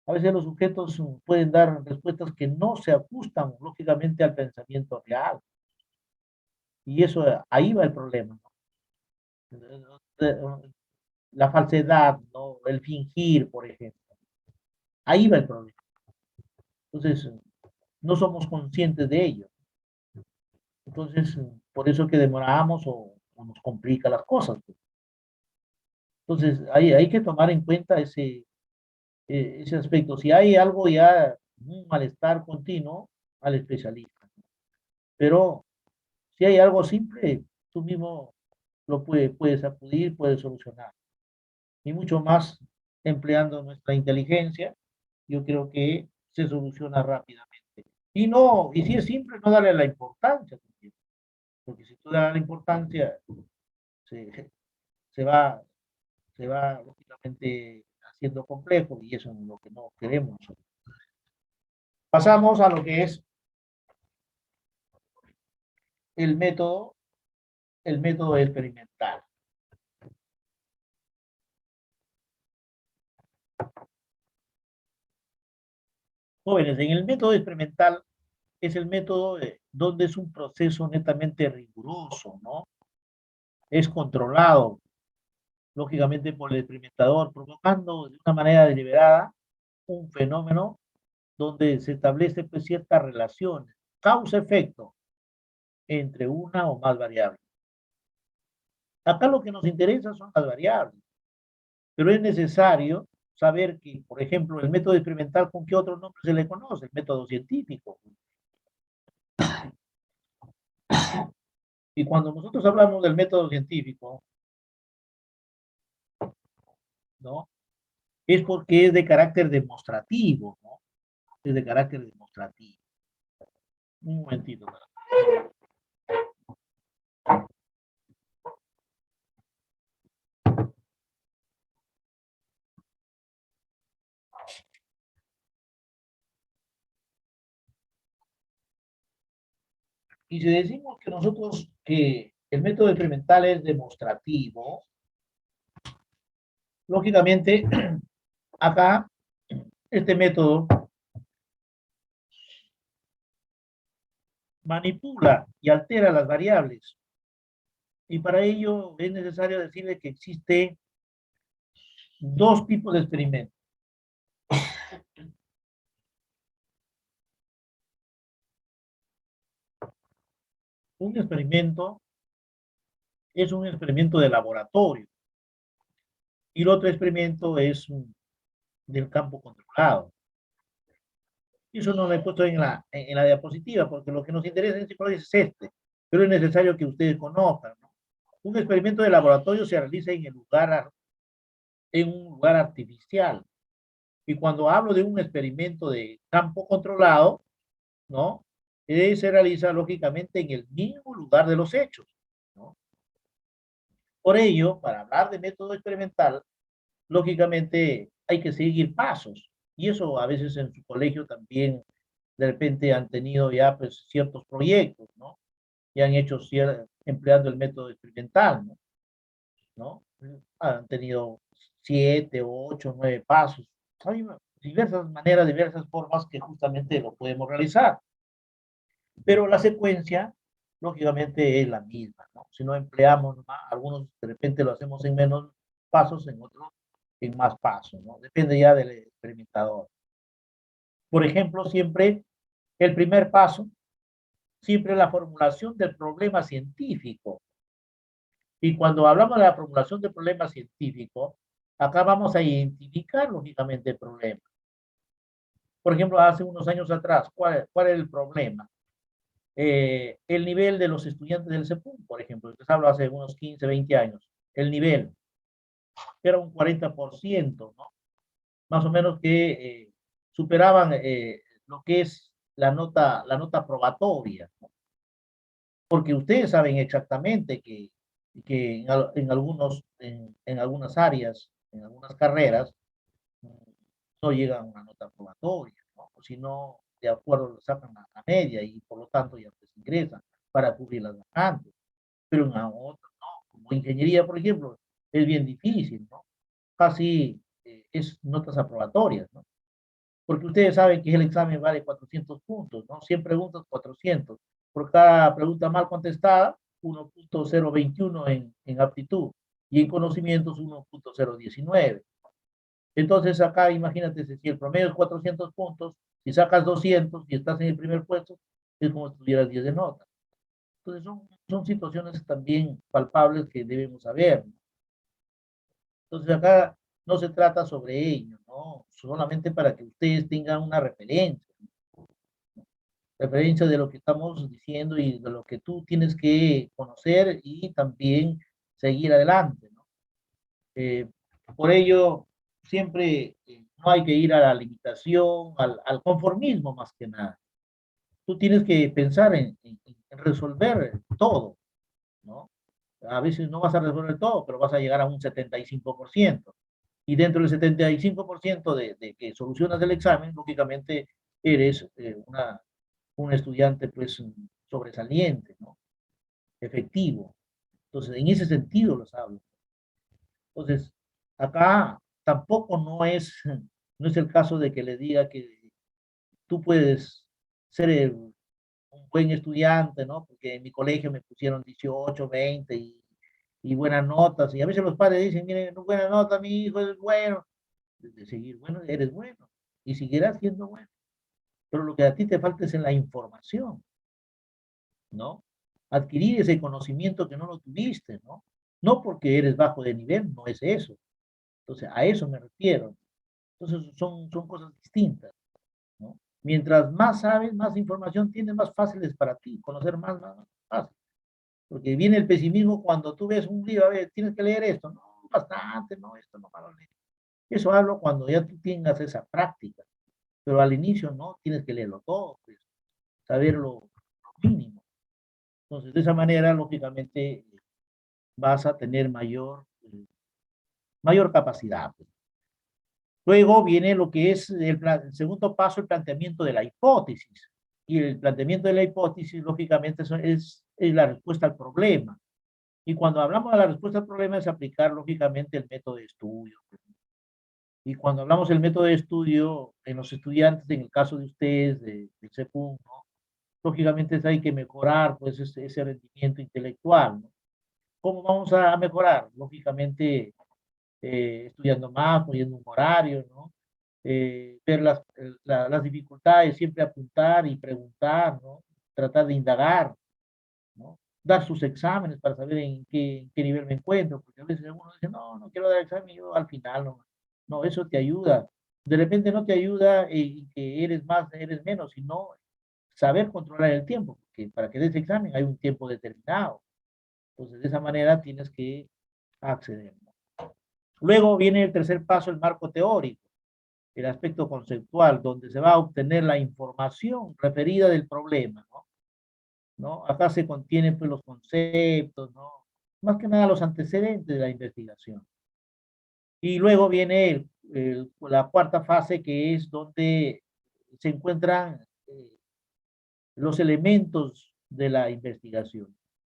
A veces los sujetos pueden dar respuestas que no se ajustan lógicamente al pensamiento real. Y eso, ahí va el problema, ¿no? La falsedad, ¿no? El fingir, por ejemplo. Ahí va el problema. Entonces, no somos conscientes de ello. Entonces, por eso que demoramos o nos complica las cosas, pues. Entonces, hay que tomar en cuenta ese aspecto. Si hay algo ya, un malestar continuo, al especialista. Pero si hay algo simple, tú mismo puedes acudir, puedes solucionar. Y mucho más empleando nuestra inteligencia, yo creo que se soluciona rápidamente. Y si es simple, no darle la importancia, porque si tú das la importancia, se, se va, se va lógicamente haciendo complejo y eso es lo que no queremos. Pasamos a lo que es el método, el método experimental. Jóvenes, en el método experimental es el método donde es un proceso netamente riguroso, ¿no? Es controlado, lógicamente, por el experimentador, provocando de una manera deliberada un fenómeno donde se establece pues, ciertas relaciones, causa-efecto, entre una o más variables. Acá lo que nos interesa son las variables, pero es necesario saber que, por ejemplo, el método experimental, ¿con qué otro nombre se le conoce? El método científico. Y cuando nosotros hablamos del método científico, ¿no? Es porque es de carácter demostrativo, ¿no? Es de carácter demostrativo. Un momentito. Y si decimos que nosotros, que el método experimental es demostrativo, lógicamente, acá, este método manipula y altera las variables. Y para ello es necesario decirle que existe dos tipos de experimentos. Un experimento es un experimento de laboratorio y el otro experimento es del campo controlado. Eso no lo he puesto en la diapositiva porque lo que nos interesa en psicología es este, pero es necesario que ustedes conozcan, ¿no? Un experimento de laboratorio se realiza en un lugar artificial. Y cuando hablo de un experimento de campo controlado, ¿no? Se realiza lógicamente en el mismo lugar de los hechos, ¿no? Por ello, para hablar de método experimental, lógicamente hay que seguir pasos. Y eso a veces en su colegio también de repente han tenido ya pues ciertos proyectos, ¿no? Y han hecho empleando el método experimental, ¿no? ¿No? Han tenido 7, 8, 9 pasos. Hay diversas maneras, diversas formas que justamente lo podemos realizar. Pero la secuencia, lógicamente, es la misma, ¿no? Si no empleamos más, algunos de repente lo hacemos en menos pasos, en otros en más pasos, ¿no? Depende ya del experimentador. Por ejemplo, siempre el primer paso, siempre la formulación del problema científico. Y cuando hablamos de la formulación del problema científico, acá vamos a identificar lógicamente el problema. Por ejemplo, hace unos años atrás, ¿cuál es el problema? El nivel de los estudiantes del CEPUM, por ejemplo, les hablo hace unos 15, 20 años, el nivel era un 40%, ¿no? Más o menos que superaban lo que es la nota probatoria, ¿no? Porque ustedes saben exactamente que en algunas áreas, en algunas carreras, no llegan a una nota probatoria, ¿no? O si no, de acuerdo, sacan la media y por lo tanto ya pues ingresan para cubrir las vacantes. Pero en la otra, no, como ingeniería, por ejemplo, es bien difícil, ¿no? Casi es notas aprobatorias, ¿no? Porque ustedes saben que el examen vale 400 puntos, ¿no? 100 preguntas, 400. Por cada pregunta mal contestada, 1.021 en aptitud y en conocimientos 1.019. Entonces acá imagínate si el promedio es 400 puntos, si sacas 200 y estás en el primer puesto, es como si tuvieras 10 de nota. Entonces son situaciones también palpables que debemos saber, ¿no? Entonces acá no se trata sobre ello, ¿no? Solamente para que ustedes tengan una referencia de lo que estamos diciendo y de lo que tú tienes que conocer y también seguir adelante, ¿no? Eh, por ello, siempre no hay que ir a la limitación, al conformismo más que nada. Tú tienes que pensar en resolver todo, ¿no? A veces no vas a resolver todo, pero vas a llegar a un 75%. Y dentro del 75% de que solucionas el examen, lógicamente eres un estudiante pues sobresaliente, ¿no? Efectivo. Entonces, en ese sentido los hablo. Entonces, acá tampoco no es el caso de que le diga que tú puedes ser un buen estudiante, ¿no? Porque en mi colegio me pusieron 18, 20 y buenas notas. Y a veces los padres dicen, miren, no buena nota, mi hijo es bueno. De seguir, bueno, eres bueno. Y seguirás siendo bueno. Pero lo que a ti te falta es en la información, ¿no? Adquirir ese conocimiento que no lo tuviste, ¿no? No porque eres bajo de nivel, no es eso. Entonces, a eso me refiero. Entonces, son cosas distintas, ¿no? Mientras más sabes, más información tienes, más fácil es para ti, conocer más fácil. Porque viene el pesimismo cuando tú ves un libro, a ver, tienes que leer esto, no, bastante, no, esto no para leer. Eso hablo cuando ya tú tengas esa práctica, pero al inicio no, tienes que leerlo todo, pues, saber lo mínimo. Entonces, de esa manera, lógicamente, vas a tener mayor capacidad, pues. Luego viene lo que es el segundo paso, el planteamiento de la hipótesis. Y el planteamiento de la hipótesis, lógicamente, es la respuesta al problema. Y cuando hablamos de la respuesta al problema es aplicar, lógicamente, el método de estudio. Y cuando hablamos del método de estudio, en los estudiantes, en el caso de ustedes, del CEPUM, ¿no? Lógicamente hay que mejorar pues, ese rendimiento intelectual, ¿no? ¿Cómo vamos a mejorar? Lógicamente, estudiando más, poniendo un horario, ¿no? Ver las dificultades, siempre apuntar y preguntar, ¿no? Tratar de indagar, ¿no? Dar sus exámenes para saber en qué nivel me encuentro, porque a veces uno dice, no, no quiero dar examen, y yo al final no. No, eso te ayuda. De repente no te ayuda y que eres más, eres menos, sino saber controlar el tiempo, porque para que des examen hay un tiempo determinado. Entonces, de esa manera tienes que acceder. Luego viene el tercer paso, el marco teórico, el aspecto conceptual, donde se va a obtener la información referida del problema, ¿no? ¿No? Acá se contienen pues, los conceptos, ¿no? Más que nada los antecedentes de la investigación. Y luego viene la cuarta fase, que es donde se encuentran los elementos de la investigación.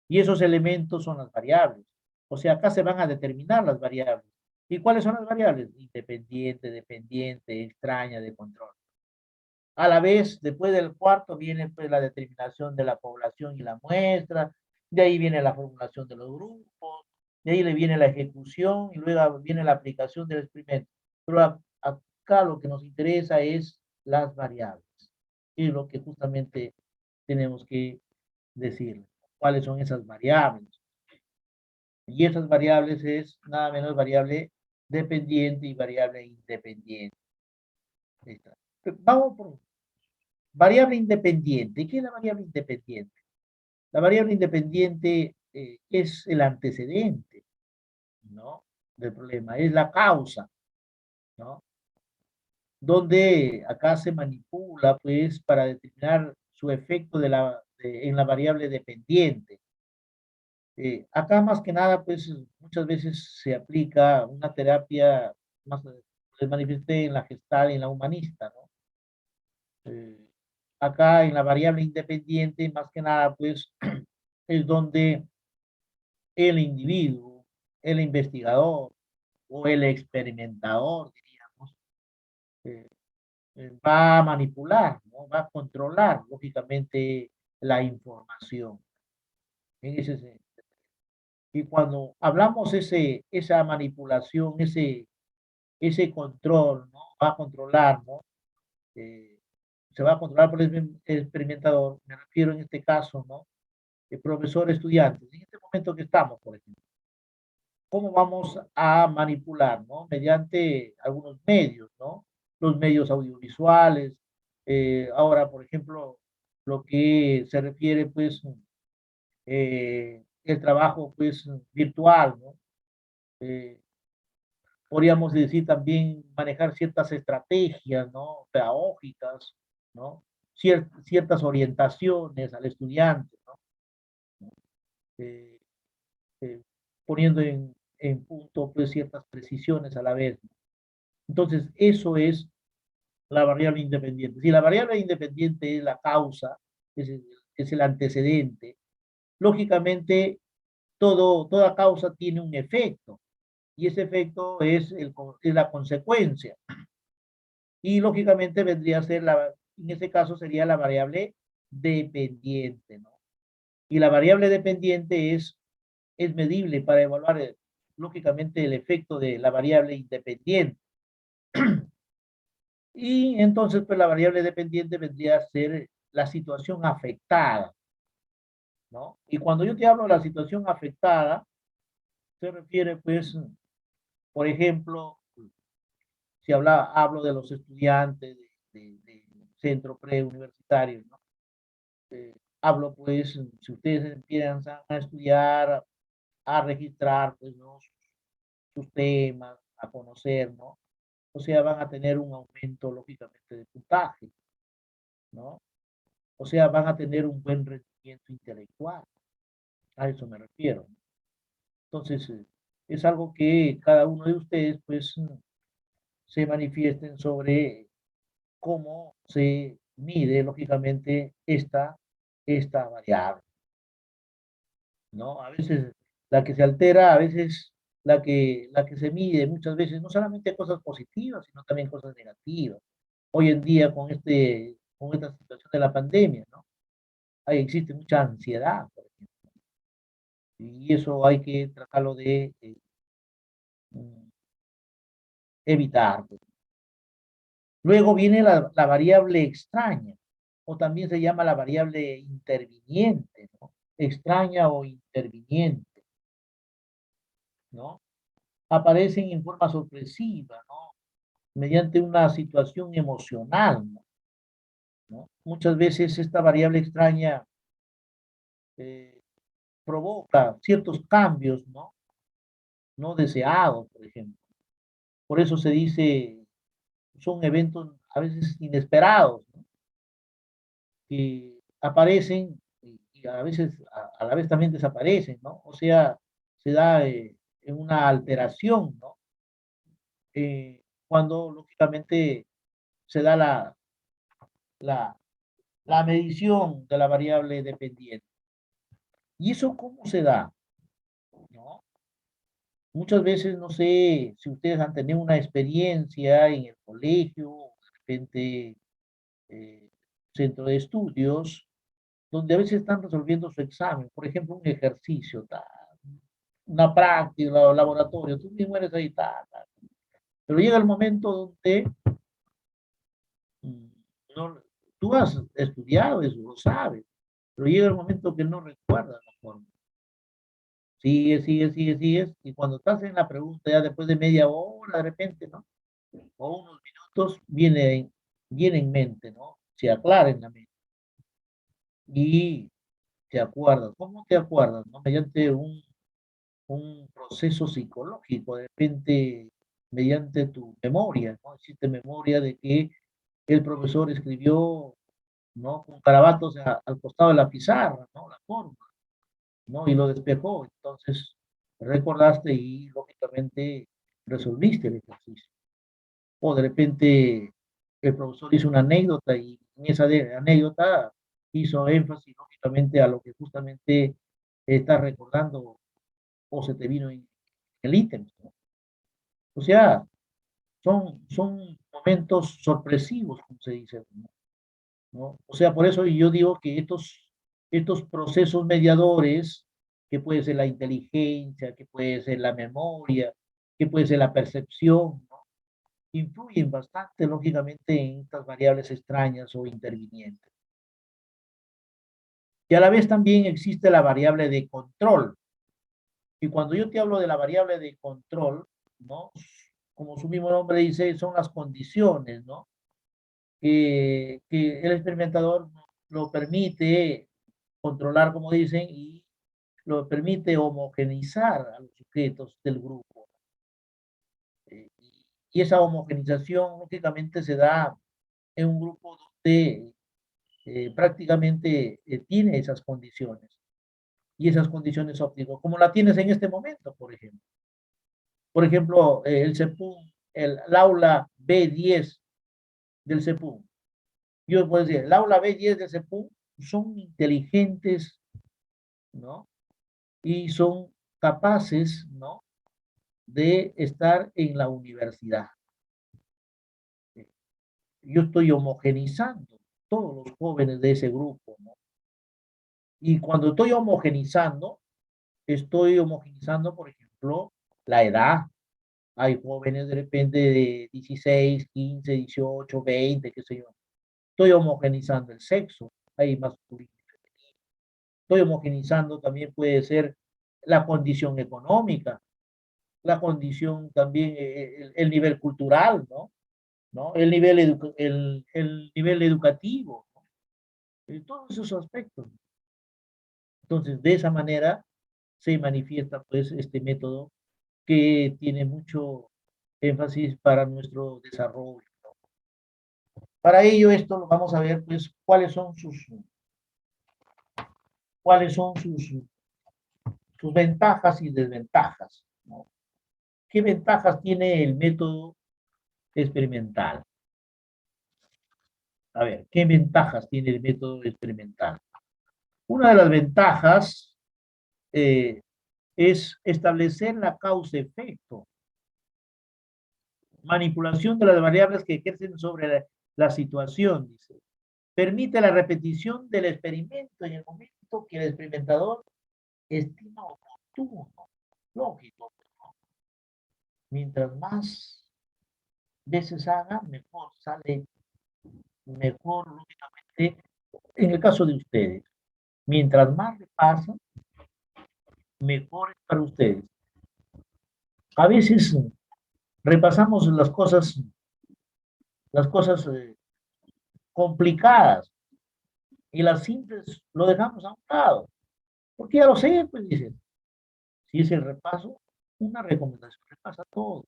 Y esos elementos son las variables. O sea, acá se van a determinar las variables. ¿Y cuáles son las variables? Independiente, dependiente, extraña, de control. A la vez, después del cuarto viene pues la determinación de la población y la muestra, de ahí viene la formulación de los grupos, de ahí le viene la ejecución y luego viene la aplicación del experimento. Pero acá lo que nos interesa es las variables, y lo que justamente tenemos que decir, cuáles son esas variables. Y esas variables es nada menos variable dependiente y variable independiente. Vamos por variable independiente. ¿Qué es la variable independiente? La variable independiente es el antecedente, ¿no? Del problema, es la causa, ¿no? Donde acá se manipula, pues, para determinar su efecto en la variable dependiente. Acá más que nada, pues, muchas veces se aplica una terapia, más se manifieste en la gestal y en la humanista, ¿no? Eh, Acá en la variable independiente, más que nada, pues, es donde el individuo, el investigador o el experimentador, diríamos, eh, va a manipular, ¿no? Va a controlar, lógicamente, la información. En ese sentido. Y cuando hablamos esa manipulación, ese control, ¿no? Va a controlar, ¿no? Eh, Se va a controlar por el experimentador, me refiero en este caso, ¿no? El profesor, estudiantes, en este momento que estamos, por ejemplo. ¿Cómo vamos a manipular, ¿no? Mediante algunos medios, ¿no? Los medios audiovisuales. Ahora, por ejemplo, lo que se refiere, pues, el trabajo, pues, virtual, ¿no? Eh, Podríamos decir también manejar ciertas estrategias, ¿no? Pedagógicas, ¿no? Ciertas orientaciones al estudiante, ¿no? Eh, eh, Poniendo en punto, pues, ciertas precisiones a la vez, ¿no? Entonces, eso es la variable independiente. Si la variable independiente es la causa, es el antecedente, lógicamente toda causa tiene un efecto y ese efecto es la consecuencia. Y lógicamente vendría a ser en ese caso sería la variable dependiente, ¿no? Y la variable dependiente es medible para evaluar, lógicamente, el efecto de la variable independiente. Y entonces, pues la variable dependiente vendría a ser la situación afectada, ¿no? Y cuando yo te hablo de la situación afectada, se refiere, pues, por ejemplo, si hablo de los estudiantes de centro preuniversitario, ¿no? Hablo, pues, si ustedes empiezan a estudiar, a registrar, pues, ¿no? sus temas, a conocer, ¿no? O sea, van a tener un aumento, lógicamente, de puntaje, ¿no? O sea, van a tener un buen rendimiento intelectual. A eso me refiero. Entonces, es algo que cada uno de ustedes, pues, se manifiesten sobre cómo se mide, lógicamente, esta variable, ¿no? A veces la que se altera, a veces la que se mide, muchas veces, no solamente cosas positivas, sino también cosas negativas. Hoy en día, con esta situación de la pandemia, ¿no? Ahí existe mucha ansiedad, por ejemplo, y eso hay que tratarlo de mm, evitar, pues. Luego viene la variable extraña, o también se llama la variable interviniente, ¿no? Extraña o interviniente, ¿no? Aparecen en forma sorpresiva, ¿no? Mediante una situación emocional, ¿no? Muchas veces esta variable extraña eh, provoca ciertos cambios, ¿no? No deseados, por ejemplo. Por eso se dice, son eventos a veces inesperados, ¿no? Que aparecen y a veces a la vez también desaparecen, ¿no? O sea, se da en una alteración, ¿no? Cuando lógicamente se da la, la medición de la variable dependiente. ¿Y eso cómo se da? ¿No? Muchas veces, no sé si ustedes han tenido una experiencia en el colegio, de repente eh, centro de estudios, donde a veces están resolviendo su examen, por ejemplo, un ejercicio, una práctica, un laboratorio, tú mismo eres ahí, pero llega el momento donde mm, no, tú has estudiado eso, lo sabes, pero llega el momento que no recuerdas la forma. Sigues, y cuando estás en la pregunta, ya después de media hora, de repente, ¿no? O unos minutos, viene en mente, ¿no? Se aclara en la mente y te acuerdas. ¿Cómo te acuerdas? ¿No? Mediante un proceso psicológico, de repente, mediante tu memoria, ¿no? Existe memoria de que el profesor escribió, ¿no? Con garabatos al costado de la pizarra, ¿no? La forma, ¿no? Y lo despejó. Entonces, recordaste y, lógicamente, resolviste el ejercicio. O de repente, el profesor hizo una anécdota y en esa anécdota hizo énfasis, lógicamente, a lo que justamente estás recordando o se te vino en el ítem, ¿no? O sea, son momentos sorpresivos, como se dice, ¿no? O sea, por eso yo digo que estos procesos mediadores, que puede ser la inteligencia, que puede ser la memoria, que puede ser la percepción, ¿no? Influyen bastante, lógicamente, en estas variables extrañas o intervinientes. Y a la vez también existe la variable de control. Y cuando yo te hablo de la variable de control, ¿no? Como su mismo nombre dice, son las condiciones, ¿no? Que el experimentador lo permite controlar, como dicen, y lo permite homogeneizar a los sujetos del grupo. Eh, y esa homogenización, lógicamente, se da en un grupo donde prácticamente tiene esas condiciones. Y esas condiciones óptimas, como la tienes en este momento, por ejemplo. Por ejemplo, el CEPUM, el aula B10 del CEPUM. Yo puedo decir, el aula B10 del CEPUM son inteligentes, ¿no? Y son capaces, ¿no? De estar en la universidad. Yo estoy homogenizando. todos los jóvenes de ese grupo, ¿no? Y cuando estoy homogenizando, por ejemplo, la edad. Hay jóvenes de repente de 16, 15, 18, 20, qué sé yo. Estoy homogenizando el sexo. Hay masculino y femenino. Estoy homogenizando también puede ser la condición económica, la condición también, el nivel cultural, ¿no? ¿No? El nivel educativo, ¿no? Todos esos aspectos. Entonces, de esa manera se manifiesta pues este método que tiene mucho énfasis para nuestro desarrollo. Para ello, esto lo vamos a ver, pues, cuáles son sus ventajas y desventajas, ¿no? ¿Qué ventajas tiene el método experimental? A ver, ¿qué ventajas tiene el método experimental? Una de las ventajas es establecer la causa-efecto, manipulación de las variables que ejercen sobre la situación, dice. Permite la repetición del experimento en el momento que el experimentador estima oportuno, lógico. Mientras más veces haga, mejor sale, mejor, lógicamente, en el caso de ustedes. Mientras más repasan, mejor es para ustedes. A veces repasamos las cosas complicadas y las simples lo dejamos a un lado. Porque ya lo sé, pues dicen. Si es el repaso, una recomendación, repasa todo,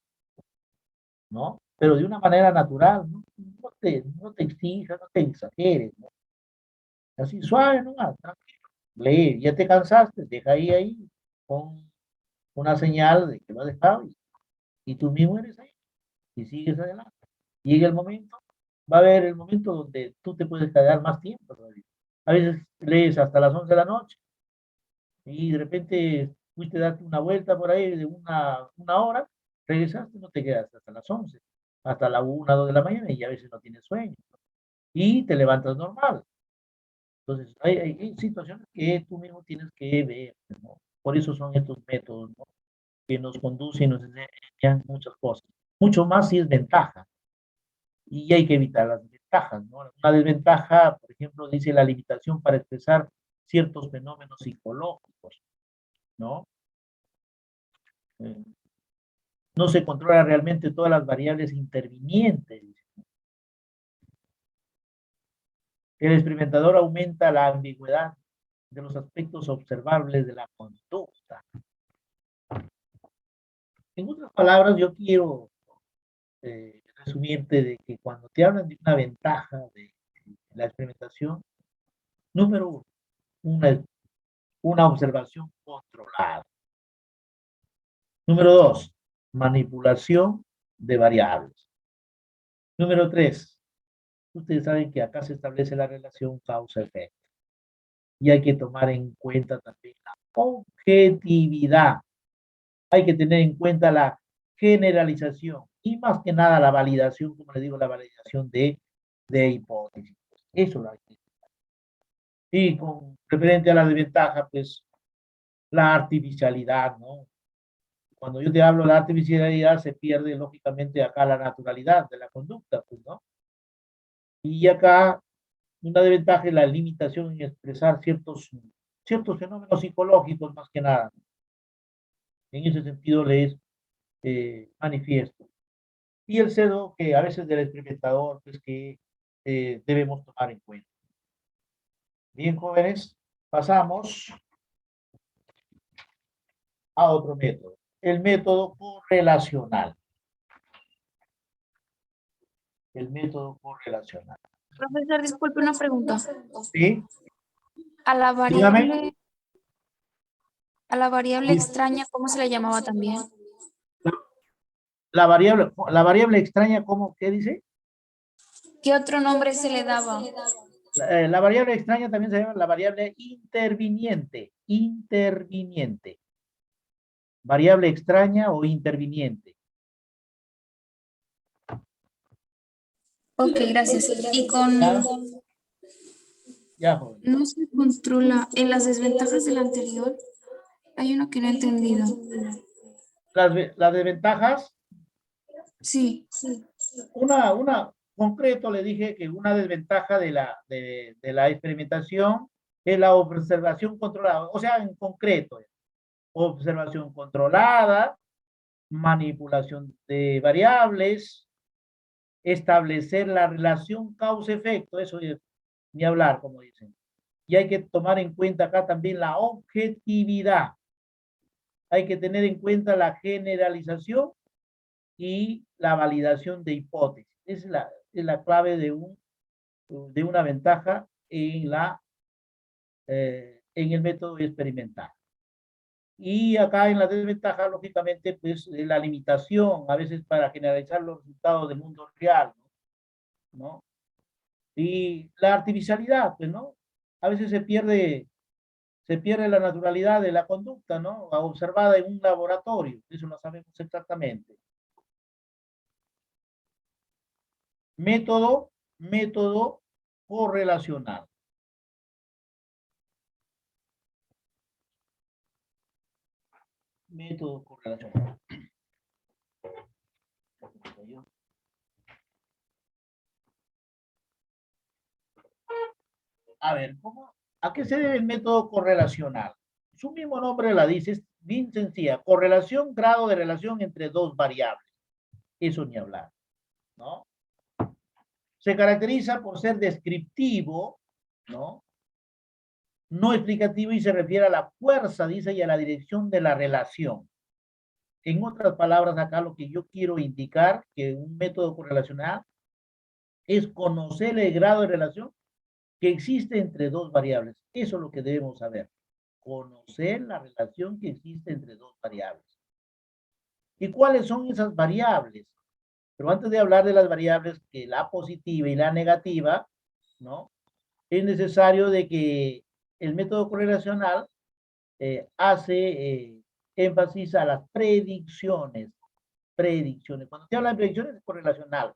¿no? Pero de una manera natural, ¿no? No te exijas, no te exageres, ¿no? Así suave, ¿no? Tranquilo. Lee, ya te cansaste, deja ahí, con una señal de que lo has dejado y tú mismo eres ahí y sigues adelante. Llega el momento, va a haber el momento donde tú te puedes quedar más tiempo todavía. A veces lees hasta las 11 de la noche y de repente fuiste a darte una vuelta por ahí de una hora, regresaste, no te quedas hasta las 11, hasta la 1, 2 de la mañana y a veces no tienes sueño. Y te levantas normal. Entonces, hay situaciones que tú mismo tienes que ver, ¿no? Por eso son estos métodos, ¿no? Que nos conducen y nos enseñan muchas cosas. Mucho más si es ventaja. Y hay que evitar las desventajas, ¿no? Una desventaja, por ejemplo, dice la limitación para expresar ciertos fenómenos psicológicos, ¿no? Eh, no se controla realmente todas las variables intervinientes. El experimentador aumenta la ambigüedad de los aspectos observables de la conducta. En otras palabras, yo quiero resumirte de que cuando te hablan de una ventaja de la experimentación, número uno, una observación controlada. Número dos, manipulación de variables. Número tres, ustedes saben que acá se establece la relación causa-efecto. Y hay que tomar en cuenta también la objetividad. Hay que tener en cuenta la generalización y más que nada la validación, como les digo, la validación de hipótesis. Eso lo hay que. Y con referente a la desventaja, pues la artificialidad, ¿no? Cuando yo te hablo de la artificialidad, se pierde lógicamente acá la naturalidad de la conducta, pues, ¿no? Y acá una desventaja es la limitación en expresar ciertos fenómenos psicológicos más que nada. En ese sentido les manifiesto. Y el cedo que a veces del experimentador, pues que debemos tomar en cuenta. Bien, jóvenes, pasamos a otro método, el método correlacional. El método correlacional. Profesor, disculpe una pregunta. ¿Sí? A la Dígame. variable, a la variable extraña, ¿cómo se le llamaba también? La variable extraña, ¿cómo? ¿Qué dice? ¿Qué otro nombre se le daba? La variable extraña también se llama la variable interviniente. Interviniente. Variable extraña o interviniente. Ok, gracias. Y con ¿Ya? Ya, joven. No se controla. En las desventajas del anterior hay uno que no he entendido. Las desventajas, Sí. concreto le dije que una desventaja de la experimentación es la observación controlada, o sea, en concreto, observación controlada, manipulación de variables, establecer la relación causa-efecto, eso es ni hablar, como dicen. Y hay que tomar en cuenta acá también la objetividad. Hay que tener en cuenta la generalización y la validación de hipótesis. Es la clave de una ventaja en el método experimental. Y acá en la desventaja, lógicamente, pues la limitación, a veces para generalizar los resultados del mundo real, ¿no? Y la artificialidad, pues, ¿no? A veces se pierde la naturalidad de la conducta, ¿no? Observada en un laboratorio, eso lo sabemos exactamente. Método correlacional. Método correlacional. A ver, ¿a qué se debe el método correlacional? Su mismo nombre la dice, es bien sencilla. Correlación, grado de relación entre dos variables. Eso ni hablar, ¿no? Se caracteriza por ser descriptivo, ¿no? No explicativo y se refiere a la fuerza, dice, y a la dirección de la relación. En otras palabras, acá lo que yo quiero indicar que un método correlacional es conocer el grado de relación que existe entre dos variables. Eso es lo que debemos saber. Conocer la relación que existe entre dos variables. ¿Y cuáles son esas variables? Pero antes de hablar de las variables, que la positiva y la negativa, ¿no? Es necesario de que el método correlacional hace énfasis a las predicciones. Predicciones. Cuando se habla de predicciones es correlacional,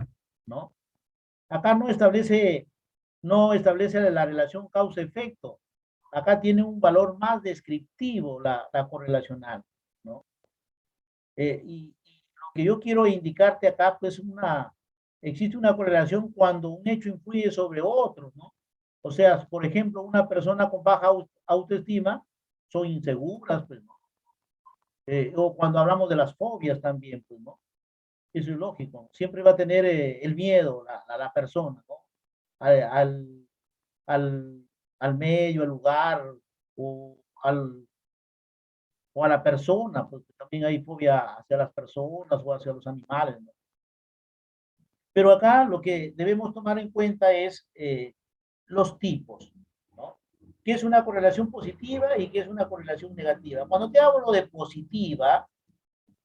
¿no? Acá no establece la relación causa-efecto. Acá tiene un valor más descriptivo la correlacional, ¿no? Y lo que yo quiero indicarte acá, pues existe una correlación cuando un hecho influye sobre otro, ¿no? O sea, por ejemplo, una persona con baja autoestima son inseguras, pues, ¿no? O cuando hablamos de las fobias también, pues, ¿no? Eso es lógico. Siempre va a tener el miedo la persona, ¿no? Al, al, al, al medio, al lugar, o, al, o a la persona, porque también hay fobia hacia las personas o hacia los animales, ¿no? Pero acá lo que debemos tomar en cuenta es los tipos, ¿no? ¿Qué es una correlación positiva y qué es una correlación negativa? Cuando te hablo de positiva,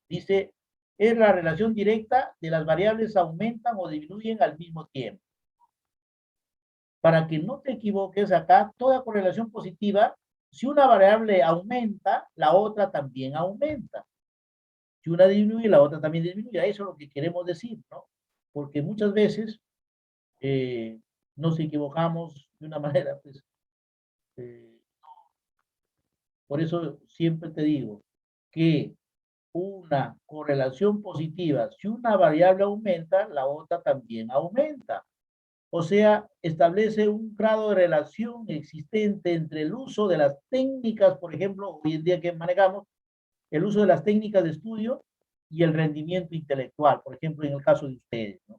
dice, es la relación directa de las variables aumentan o disminuyen al mismo tiempo. Para que no te equivoques acá, toda correlación positiva, si una variable aumenta, la otra también aumenta. Si una disminuye, la otra también disminuye. Eso es lo que queremos decir, ¿no? Porque muchas veces nos equivocamos de una manera, pues, eh, por eso siempre te digo que una correlación positiva, si una variable aumenta, la otra también aumenta. O sea, establece un grado de relación existente entre el uso de las técnicas, por ejemplo, hoy en día que manejamos, el uso de las técnicas de estudio y el rendimiento intelectual, por ejemplo, en el caso de ustedes, ¿no?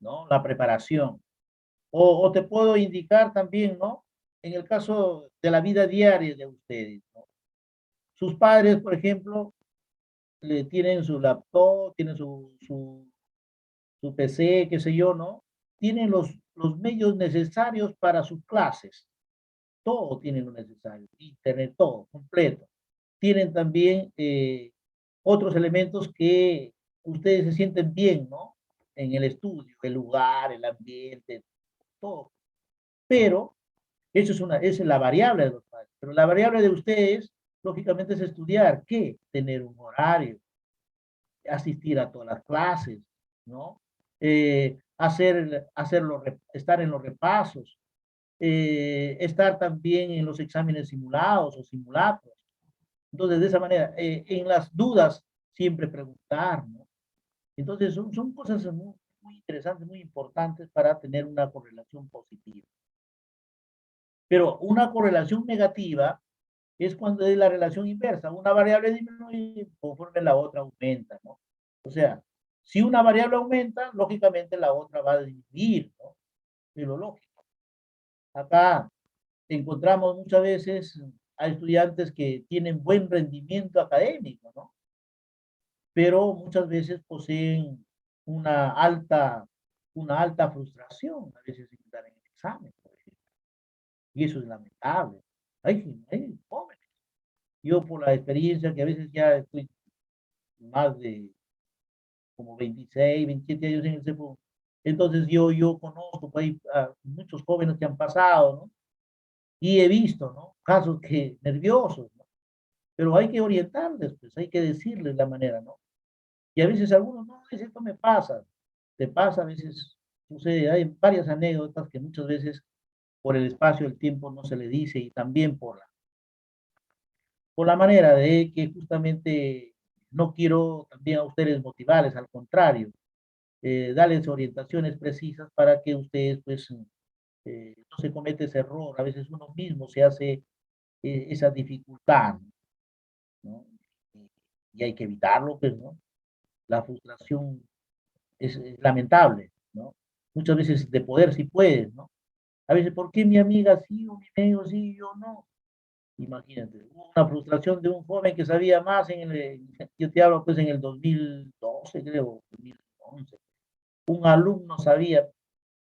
¿No? La preparación. O te puedo indicar también, ¿no? En el caso de la vida diaria de ustedes, ¿no? Sus padres, por ejemplo, le tienen su laptop, tienen su PC, qué sé yo, ¿no? Tienen los medios necesarios para sus clases. Todo tienen lo necesario. Internet, todo, completo. Tienen también otros elementos que ustedes se sienten bien, ¿no? En el estudio, el lugar, el ambiente, todo. Pero eso esa es la variable de los padres. Pero la variable de ustedes, lógicamente, es estudiar. ¿Qué? Tener un horario, asistir a todas las clases, ¿no? Estar en los repasos. estar también en los exámenes simulados o simulacros. Entonces, de esa manera, en las dudas, siempre preguntar, ¿no? Entonces, son cosas muy, muy interesantes, muy importantes para tener una correlación positiva. Pero una correlación negativa es cuando es la relación inversa. Una variable disminuye conforme la otra aumenta, ¿no? O sea, si una variable aumenta, lógicamente la otra va a disminuir, ¿no? Es lo lógico. Acá encontramos muchas veces a estudiantes que tienen buen rendimiento académico, ¿no? Pero muchas veces poseen una alta, una alta frustración, a veces en dar en el examen, por ejemplo. Y eso es lamentable. Hay jóvenes. Yo por la experiencia que a veces ya estoy más de como 26, 27 años en el CEPO, entonces yo conozco pues, hay, muchos jóvenes que han pasado, ¿no? Y he visto, ¿no? Casos que nerviosos, ¿no? Pero hay que orientarles, pues hay que decirles la manera, ¿no? Y a veces algunos, no, esto me pasa, te pasa, a veces sucede, hay varias anécdotas que muchas veces por el espacio, el tiempo no se le dice y también por la manera de que justamente no quiero también a ustedes motivarles, al contrario, darles orientaciones precisas para que ustedes pues no se cometa ese error, a veces uno mismo se hace esa dificultad, ¿no? Y hay que evitarlo, pues, ¿no? La frustración es lamentable, ¿no? Muchas veces de poder sí puedes, ¿no? A veces, ¿por qué mi amiga sí o mi amigo sí y yo no? Imagínate, una frustración de un joven que sabía más yo te hablo pues en el 2012, creo, 2011. Un alumno sabía,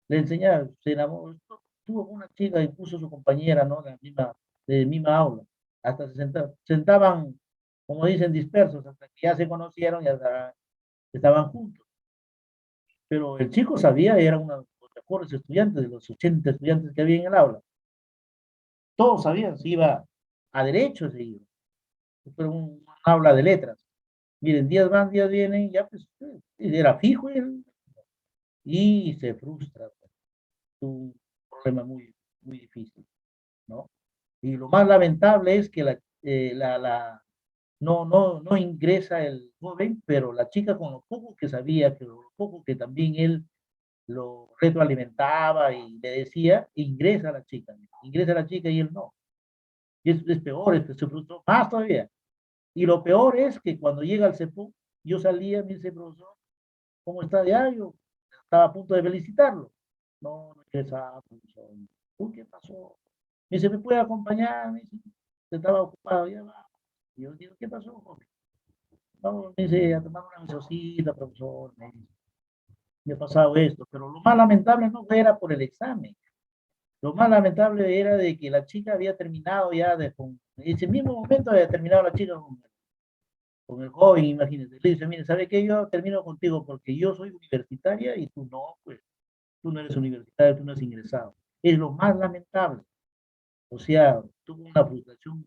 le enseñaba, se enamoró, tuvo una chica, incluso su compañera, ¿no? De la misma aula. Hasta sentaban, como dicen, dispersos, hasta que ya se conocieron y hasta estaban juntos. Pero el chico sabía, era uno de los mejores estudiantes, de los 80 estudiantes que había en el aula. Todos sabían, se iba a derecho, se iba. Fue un aula de letras. Miren, días van, días vienen, ya pues era fijo él, y se frustra. Pues, un problema muy, muy difícil, ¿no? Y lo más lamentable es que no ingresa el joven, pero la chica con lo poco que sabía, que lo poco que también él lo retroalimentaba y le decía, ingresa la chica y él no. Y es peor, se frustró más todavía. Y lo peor es que cuando llega al CEPU, yo salía, me dice, profesor, ¿cómo está ya? Yo estaba a punto de felicitarlo. No, no ingresaba, profesor. Uy, ¿qué pasó? Me dice, ¿me puede acompañar? Me dice, estaba ocupado, ya va. Y yo digo, ¿qué pasó, joven? Vamos, me dice, a tomar una mesosita, profesor. Me ha pasado esto. Pero lo más lamentable no era por el examen. Lo más lamentable era de que la chica había terminado ya, en ese mismo momento había terminado la chica con el joven, imagínate. Le dice, mire, ¿sabe qué? Yo termino contigo porque yo soy universitaria y tú no, pues, tú no eres universitario, tú no has ingresado. Es lo más lamentable. O sea, tuvo una frustración,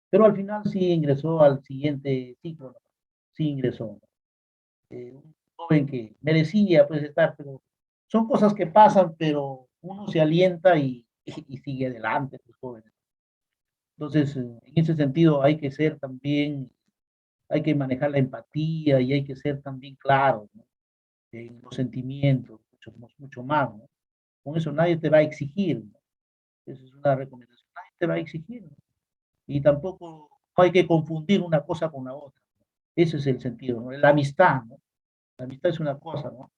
pero al final sí ingresó al siguiente ciclo, ¿no? Sí ingresó. Un joven que merecía, pues, estar, pero son cosas que pasan, pero uno se alienta y sigue adelante, pues, jóvenes. Entonces, en ese sentido hay que ser también, hay que manejar la empatía y hay que ser también claro, ¿no? En los sentimientos, mucho más, ¿no? Con eso nadie te va a exigir, ¿no? Esa es una recomendación, nadie te va a exigir, ¿no? Y tampoco no hay que confundir una cosa con la otra, ¿no? Ese es el sentido, ¿no? La amistad, ¿no? La amistad es una cosa, ¿no?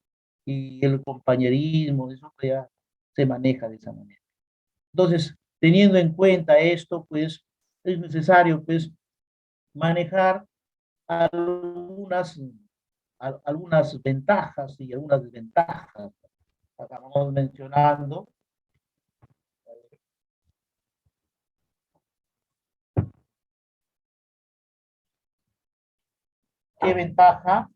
Y el compañerismo, eso ya se maneja de esa manera. Entonces, teniendo en cuenta esto, pues es necesario, pues, manejar algunas, algunas ventajas y algunas desventajas. Acabamos mencionando. ¿Qué ventaja?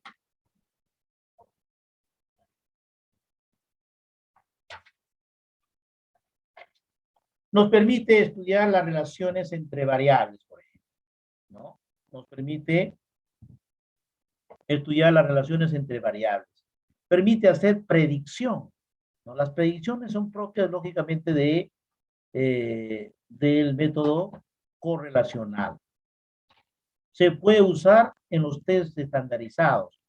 Nos permite estudiar las relaciones entre variables, por ejemplo, ¿no? Nos permite estudiar las relaciones entre variables. Permite hacer predicción. ¿no? Las predicciones son propias, lógicamente, del método correlacional. Se puede usar en los test estandarizados.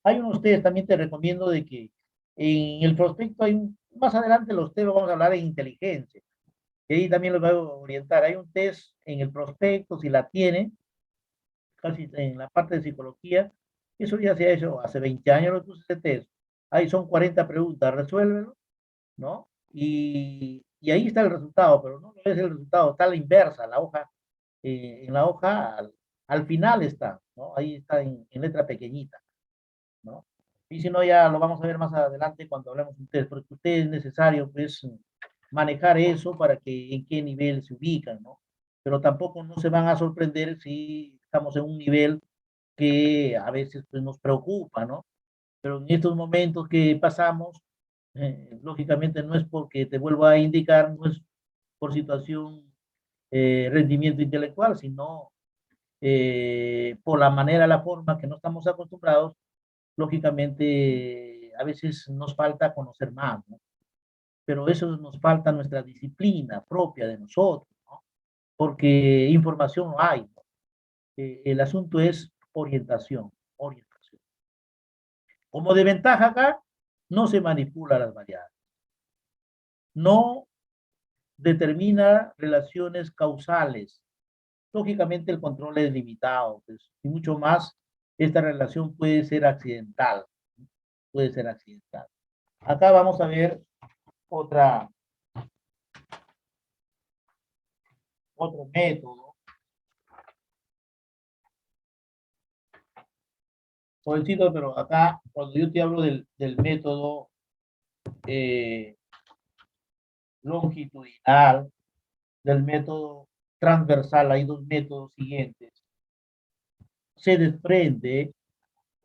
Hay unos test, también te recomiendo de que en el prospecto hay más adelante los test lo vamos a hablar en inteligencia. Y ahí también los voy a orientar. Hay un test en el prospecto, si la tiene, casi en la parte de psicología. Eso ya se ha hecho hace 20 años, lo puse ese test. Ahí son 40 preguntas, resuélvelo, ¿no? Y ahí está el resultado, pero no es el resultado, está a la inversa, la hoja, en la hoja al final está, ¿no? Ahí está en letra pequeñita, ¿no? Y si no, ya lo vamos a ver más adelante cuando hablemos de ustedes, porque ustedes es necesario, pues, manejar eso para que en qué nivel se ubican, ¿no? Pero tampoco no se van a sorprender si estamos en un nivel que a veces pues, nos preocupa, ¿no? Pero en estos momentos que pasamos, lógicamente no es porque te vuelvo a indicar, no es por situación rendimiento intelectual, sino por la manera, la forma que no estamos acostumbrados, lógicamente a veces nos falta conocer más, ¿no? Pero eso nos falta nuestra disciplina propia de nosotros, ¿no? Porque información no hay, ¿no? El asunto es orientación, orientación. Como de ventaja acá, no se manipula las variables, no determina relaciones causales. Lógicamente el control es limitado, pues, y mucho más, esta relación puede ser accidental, puede ser accidental. Acá vamos a ver otra, otro método. Jovencito, pero acá, cuando yo te hablo del método eh, longitudinal, del método transversal, hay dos métodos siguientes, se desprende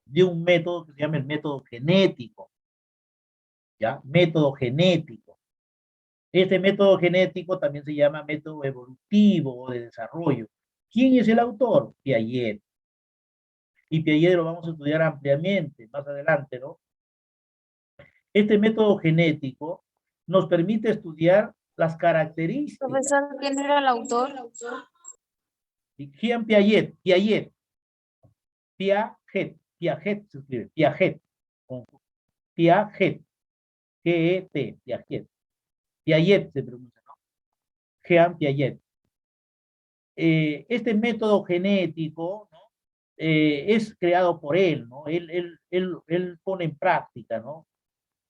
de un método que se llama el método genético, ¿ya? Método genético. Este método genético también se llama método evolutivo o de desarrollo. ¿Quién es el autor? Piaget. Y Piaget lo vamos a estudiar ampliamente más adelante, ¿no? Este método genético nos permite estudiar las características. Profesor, ¿quién era el autor? Jean Piaget, Piaget, Piaget, Piaget se escribe, Piaget, Piaget, G-E-T, Piaget, Piaget se pronuncia, ¿no? Jean Piaget. Este método genético, ¿no? Es creado por él, ¿no? Él pone en práctica, ¿no?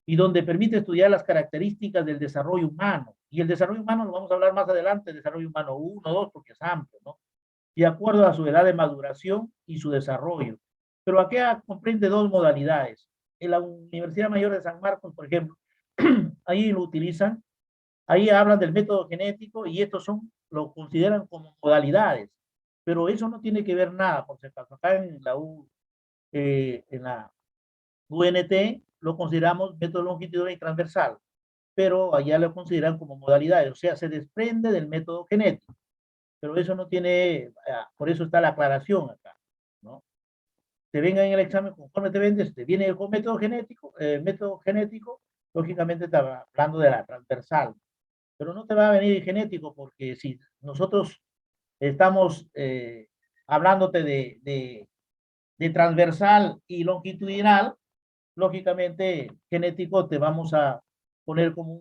Y donde permite estudiar las características del desarrollo humano. Y el desarrollo humano lo vamos a hablar más adelante, desarrollo humano 1, 2, porque es amplio, ¿no? De acuerdo a su edad de maduración y su desarrollo. Pero aquí comprende dos modalidades. En la Universidad Mayor de San Marcos, por ejemplo, ahí lo utilizan, ahí hablan del método genético y estos son, lo consideran como modalidades. Pero eso no tiene que ver nada, por si acaso. Acá en la UNT lo consideramos método longitudinal y transversal, pero allá lo consideran como modalidades, o sea, se desprende del método genético, pero eso no tiene, por eso está la aclaración acá, ¿no? Te venga en el examen, conforme te vendes, te viene el método genético, lógicamente está hablando de la transversal, pero no te va a venir el genético, porque si nosotros estamos hablándote de transversal y longitudinal, lógicamente genético te vamos a poner como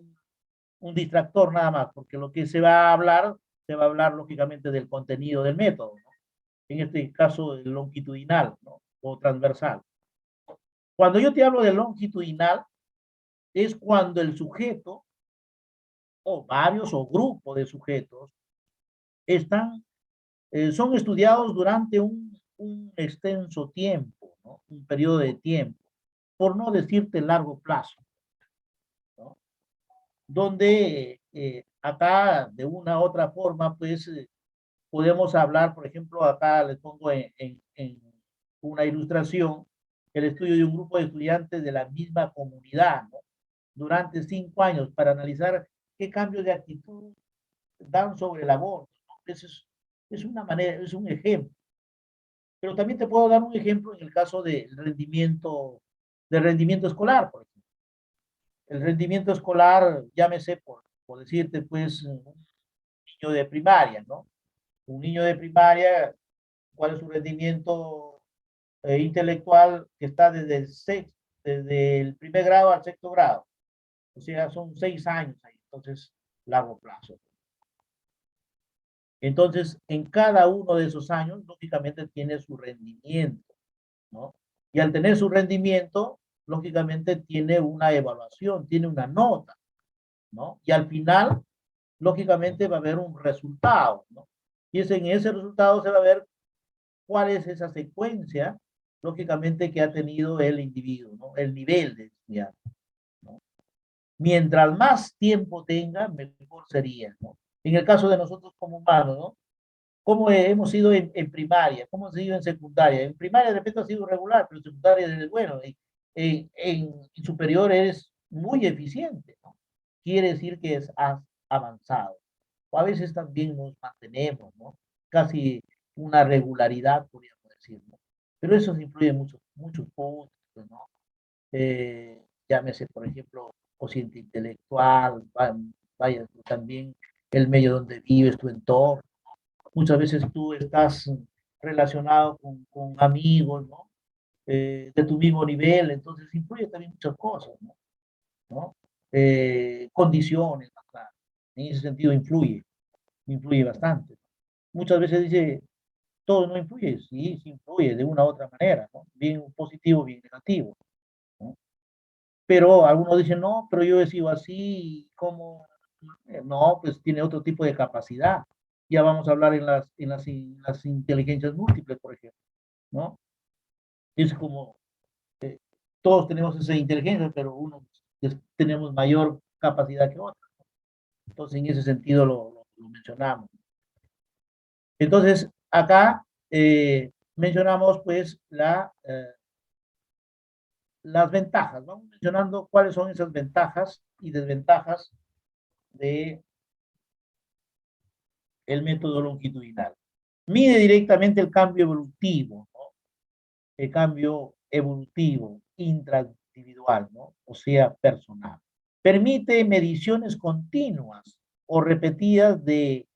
un distractor nada más, porque lo que se va a hablar lógicamente del contenido del método, ¿no? En este caso el longitudinal, ¿no? O transversal. Cuando yo te hablo de longitudinal, es cuando el sujeto, o varios o grupos de sujetos, están, son estudiados durante un extenso tiempo, ¿no? Un periodo de tiempo, por no decirte largo plazo, ¿no? Donde acá de una u otra forma, pues podemos hablar, por ejemplo, acá les pongo en una ilustración, el estudio de un grupo de estudiantes de la misma comunidad, ¿no? Durante 5 años para analizar qué cambios de actitud dan sobre el aborto, ¿no? Eso es una manera, es un ejemplo. Pero también te puedo dar un ejemplo en el caso del rendimiento escolar, por ejemplo. El rendimiento escolar, llámese por decirte, pues, un niño de primaria, ¿no? Un niño de primaria, ¿cuál es su rendimiento intelectual que está desde el primer grado al sexto grado? O sea, son 6 años ahí, entonces, largo plazo. Entonces, en cada uno de esos años, lógicamente, tiene su rendimiento, ¿no? Y al tener su rendimiento, lógicamente, tiene una evaluación, tiene una nota, ¿no? Y al final, lógicamente, va a haber un resultado, ¿no? Y en ese resultado se va a ver cuál es esa secuencia, lógicamente, que ha tenido el individuo, ¿no? El nivel de estudiante, ¿no? Mientras más tiempo tenga, mejor sería, ¿no? En el caso de nosotros como humanos, ¿no? ¿Cómo hemos sido en primaria? ¿Cómo hemos sido en secundaria? En primaria de repente ha sido regular, pero en secundaria es bueno. En superior eres muy eficiente, ¿no? Quiere decir que has avanzado. O a veces también nos mantenemos, ¿no? Casi una regularidad, podríamos decir, ¿no? Pero eso influye en muchos puntos, ¿no? Llámese, por ejemplo, cociente intelectual, vaya, también el medio donde vives, tu entorno. Muchas veces tú estás relacionado con amigos, ¿no? De tu mismo nivel, entonces influye también muchas cosas, ¿no? ¿No? Condiciones, ¿verdad? En ese sentido influye bastante. Muchas veces dice, todo no influye, sí, sí influye de una u otra manera, ¿no? Bien positivo, bien negativo, ¿no? Pero algunos dicen, no, pero yo he sido así, ¿cómo? No, pues tiene otro tipo de capacidad. Ya vamos a hablar en las inteligencias múltiples, por ejemplo, ¿no? Es como, eh, todos tenemos esa inteligencia, pero unos tenemos mayor capacidad que otros. Entonces, en ese sentido lo mencionamos. Entonces, acá mencionamos, pues, las ventajas. Vamos mencionando cuáles son esas ventajas y desventajas de el método longitudinal. Mide directamente el cambio evolutivo, ¿no? El cambio evolutivo intraindividual, ¿no? O sea, personal. Permite mediciones continuas o repetidas de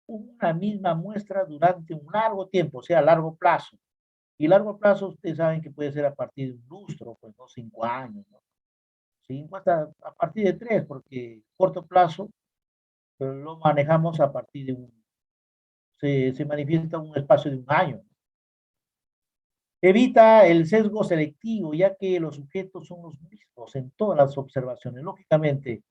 una misma muestra durante un largo tiempo, o sea, a largo plazo. Y largo plazo, ustedes saben que puede ser a partir de un lustro, pues, ¿no? 5 años, ¿no? 5 hasta a partir de 3, porque corto plazo lo manejamos a partir de se manifiesta un espacio de un año. Evita el sesgo selectivo, ya que los sujetos son los mismos en todas las observaciones. Lógicamente,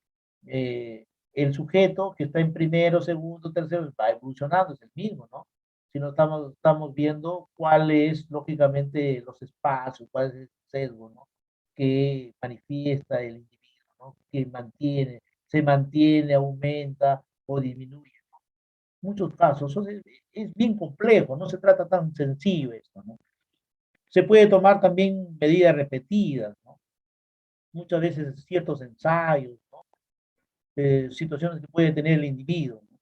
el sujeto que está en primero, segundo, tercero, va evolucionando, es el mismo, ¿no? Si no estamos viendo cuál es, lógicamente, los espacios, cuál es el sesgo, ¿no? Que manifiesta el individuo, ¿no? Que se mantiene, aumenta o disminuye. Muchos casos, es bien complejo, no se trata tan sencillo esto, ¿no? Se puede tomar también medidas repetidas, ¿no? Muchas veces ciertos ensayos, ¿no? Situaciones que puede tener el individuo, ¿no?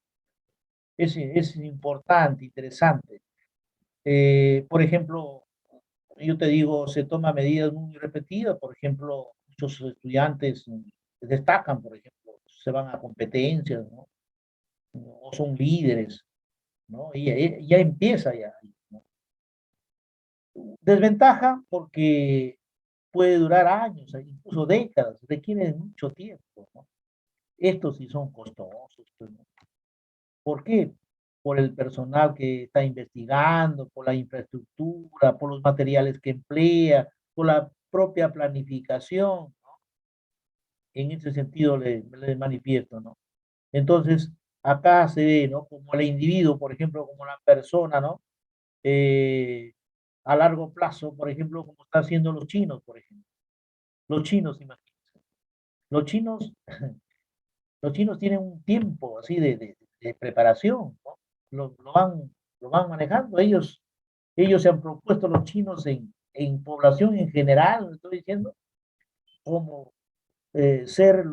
Es importante, interesante. Por ejemplo, yo te digo, se toma medidas muy repetidas, por ejemplo, muchos estudiantes destacan, por ejemplo, se van a competencias, ¿no? O son líderes, ¿no? Y ya empieza ya, ¿no? Desventaja porque puede durar años, incluso décadas, requiere mucho tiempo, ¿no? Estos sí son costosos, pues, ¿no? ¿Por qué? Por el personal que está investigando, por la infraestructura, por los materiales que emplea, por la propia planificación, ¿no? En ese sentido le manifiesto, ¿no? Entonces, acá se ve, ¿no? Como el individuo, por ejemplo, como la persona, ¿no? Eh, a largo plazo, por ejemplo, como están haciendo los chinos, por ejemplo. Los chinos, imagínense. Los chinos, los chinos tienen un tiempo así de preparación, ¿no? Lo van manejando. Ellos se han propuesto, los chinos, en población en general, estoy diciendo, como ser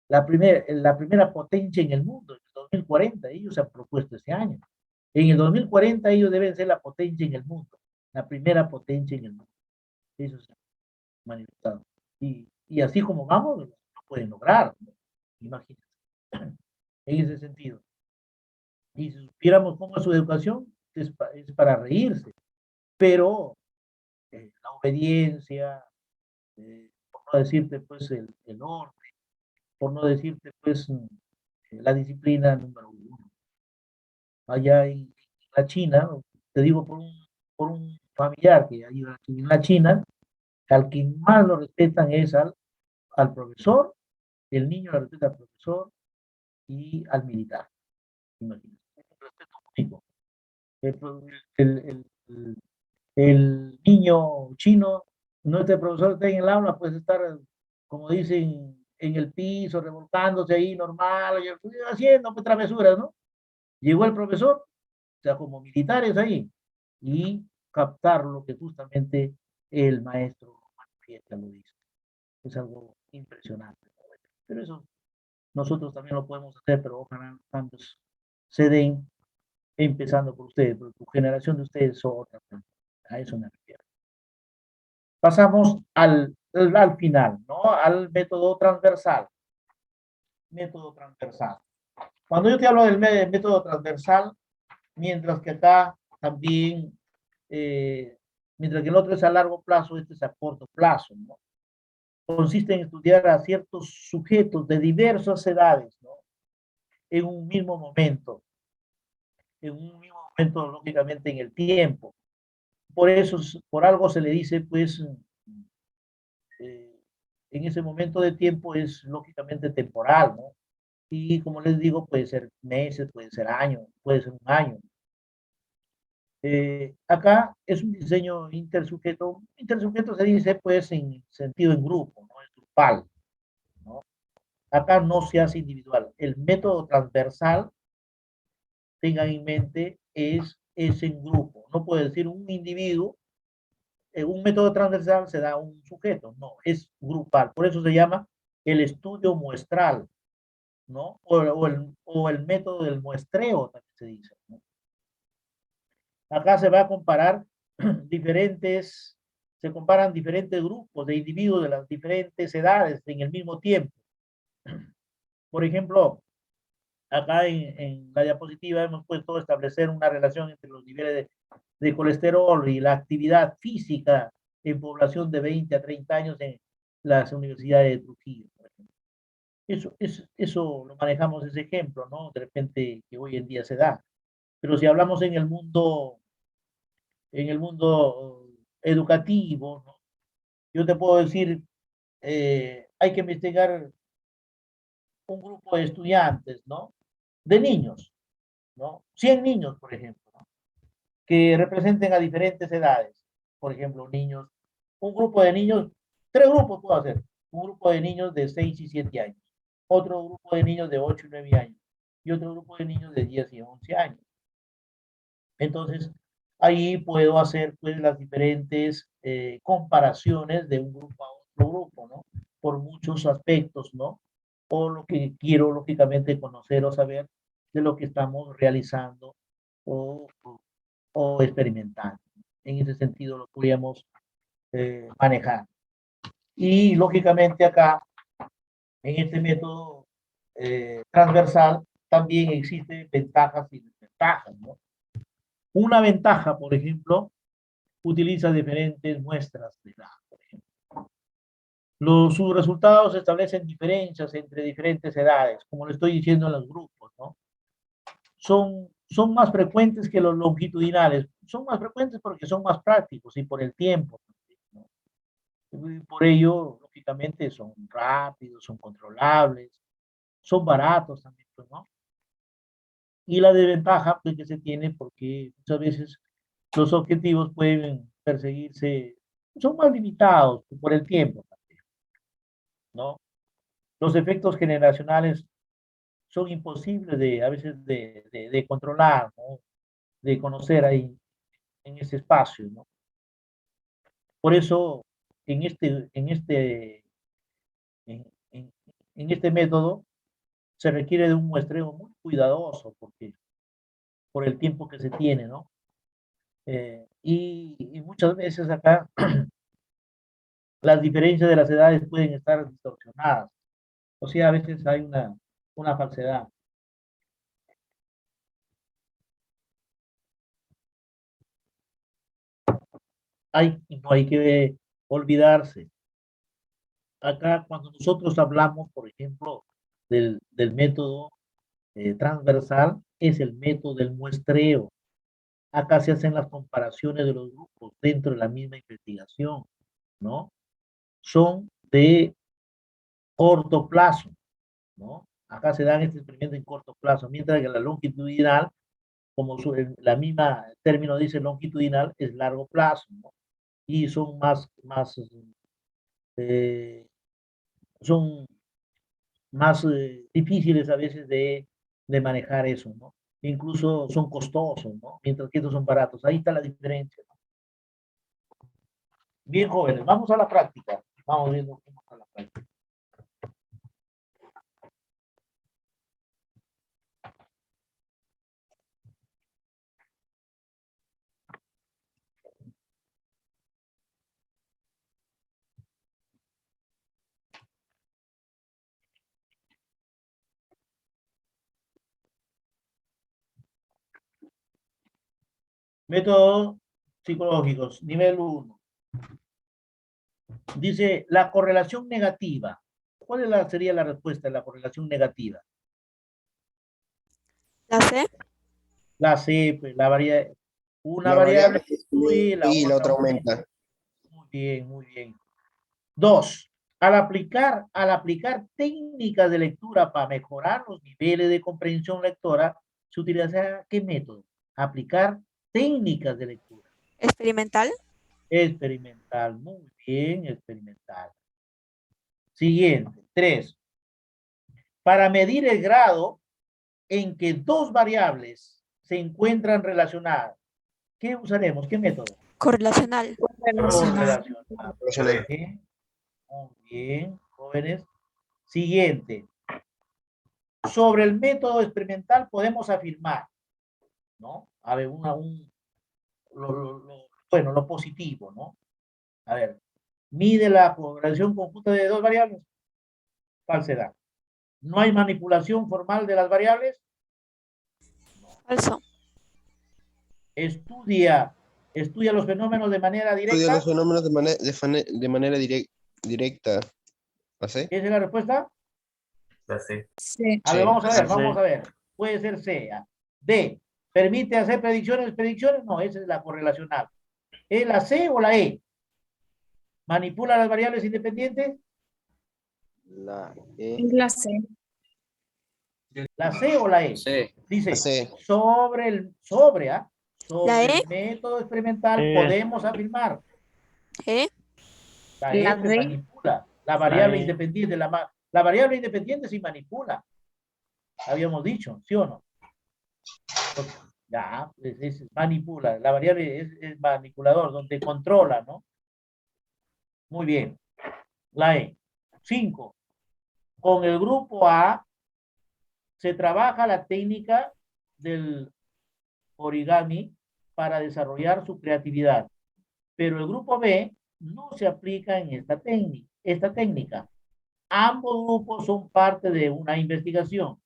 la primera potencia en el mundo en el 2040. Ellos se han propuesto ese año. En el 2040 ellos deben ser la potencia en el mundo, la primera potencia en el mundo. Eso se ha manifestado. Y Y así como vamos, lo pueden lograr, ¿no? Imagínense, en ese sentido. Y si supiéramos cómo es su educación, es para reírse, pero la obediencia, por no decirte pues el orden, por no decirte pues la disciplina número uno. Allá en la China, te digo por un familiar que ha ido en la China, al que más lo respetan es al profesor, el niño lo respeta al profesor y al militar, imagínate. Un respeto único. El, el, el niño chino, no este profesor está en el aula, puede estar, como dicen, en el piso, revolcándose ahí normal, haciendo pues, travesuras, ¿no? Llegó el profesor, o sea, como militares ahí, y captar lo que justamente el maestro manifiesta, lo dice. Es algo impresionante. Pero eso nosotros también lo podemos hacer, pero ojalá cambios se den empezando por ustedes, porque tu generación de ustedes son otra. A eso me refiero. Pasamos al final, ¿no? Al método transversal. Método transversal. Cuando yo te hablo del método transversal, mientras que acá también, mientras que el otro es a largo plazo, este es a corto plazo, ¿no? Consiste en estudiar a ciertos sujetos de diversas edades, ¿no? En un mismo momento, lógicamente, en el tiempo. Por eso, por algo se le dice, pues, eh, en ese momento de tiempo es lógicamente temporal, ¿no? Y como les digo, puede ser meses, puede ser años, puede ser un año. Acá es un diseño intersujeto. Intersujeto se dice pues en sentido en grupo, no es grupal, ¿no? Acá no se hace individual. El método transversal, tengan en mente, es en grupo. No puede decir un individuo, un método transversal se da a un sujeto, no, es grupal. Por eso se llama el estudio muestral, ¿no? O el método del muestreo, también se dice, ¿no? Acá se va a comparar diferentes, se comparan diferentes grupos de individuos de las diferentes edades en el mismo tiempo. Por ejemplo, acá en la diapositiva hemos puesto establecer una relación entre los niveles de colesterol y la actividad física en población de 20 a 30 años en las universidades de Trujillo. Por ejemplo. Eso lo manejamos ese ejemplo, ¿no? De repente que hoy en día se da. Pero si hablamos en el mundo educativo, ¿no? Yo te puedo decir, hay que investigar un grupo de estudiantes, ¿no? De niños, ¿no? 100 niños, por ejemplo, ¿no? Que representen a diferentes edades. Por ejemplo, niños, un grupo de niños, tres grupos puedo hacer. Un grupo de niños de 6 y 7 años, otro grupo de niños de 8 y 9 años, y otro grupo de niños de 10 y 11 años. Entonces, ahí puedo hacer pues las diferentes comparaciones de un grupo a otro grupo, ¿no? Por muchos aspectos, ¿no? O lo que quiero, lógicamente, conocer o saber de lo que estamos realizando o, o experimentando. En ese sentido lo podríamos manejar. Y, lógicamente, acá, en este método transversal, también existen ventajas y desventajas, ¿no? Una ventaja, por ejemplo, utiliza diferentes muestras de edad, por ejemplo. Sus resultados establecen diferencias entre diferentes edades, como le estoy diciendo en los grupos, ¿no? Son más frecuentes que los longitudinales. Son más frecuentes porque son más prácticos y por el tiempo, ¿no? Y por ello, lógicamente, son rápidos, son controlables, son baratos también, pues, ¿no? Y la desventaja pues, que se tiene porque muchas veces los objetivos pueden perseguirse, son más limitados por el tiempo, ¿no? Los efectos generacionales son imposibles de, a veces de controlar, ¿no? De conocer ahí en ese espacio, ¿no? Por eso, en, en este método se requiere de un muestreo muy cuidadoso porque, por el tiempo que se tiene, ¿no? Y muchas veces acá las diferencias de las edades pueden estar distorsionadas. O sea, a veces hay una falsedad. No hay que olvidarse. Acá, cuando nosotros hablamos, por ejemplo, del método transversal, es el método del muestreo. Acá se hacen las comparaciones de los grupos dentro de la misma investigación, ¿no? Son de corto plazo, ¿no? Acá se dan este experimento en corto plazo, mientras que la longitudinal, como la misma término dice longitudinal, es largo plazo, ¿no? Y son eh, son más difíciles a veces de manejar eso, ¿no? Incluso son costosos, ¿no? Mientras que estos son baratos. Ahí está la diferencia, ¿no? Bien, jóvenes, vamos a la práctica. Vamos viendo cómo está la práctica. Métodos psicológicos, nivel 1. Dice la correlación negativa. ¿Cuál sería la respuesta de la correlación negativa? La C. La C, pues una La variable variable disminuye, la y la otra otra aumenta. aumenta. Muy bien, muy bien. 2. Al aplicar técnicas de lectura para mejorar los niveles de comprensión lectora, se utiliza ¿qué método? Aplicar técnicas de lectura. Experimental. Experimental, muy bien, experimental. Siguiente, 3. Para medir el grado en que dos variables se encuentran relacionadas, ¿qué usaremos? ¿Qué método? Correlacional. Correlacional. Correlacional. Bien, muy bien, jóvenes. Siguiente. Sobre el método experimental podemos afirmar, ¿no? A ver, bueno, lo positivo, ¿no? A ver, mide la correlación conjunta de dos variables. Falsedad. ¿No hay manipulación formal de las variables? Falso. Estudia los fenómenos de manera Estudia directa. los fenómenos de manera directa. ¿Así? ¿Esa es la respuesta? Sí. A ver, vamos a ver, Sí. vamos a ver. Puede ser C. D. ¿Permite hacer predicciones? ¿Predicciones? No, esa es la correlacional. ¿Es la C o la E? ¿Manipula las variables independientes? La E. Es la C. ¿La C o la E? Sí. Dice, La C. sobre La E. el método experimental podemos afirmar. E. La La E se D. manipula. La variable independiente, la variable independiente sí manipula. Habíamos dicho, ¿sí o no? Ya, es manipula. La variable es manipulador, donde controla, ¿no? Muy bien. La E. 5. Con el grupo A se trabaja la técnica del origami para desarrollar su creatividad. Pero el grupo B no se aplica en esta técnica. Ambos grupos son parte de una investigación.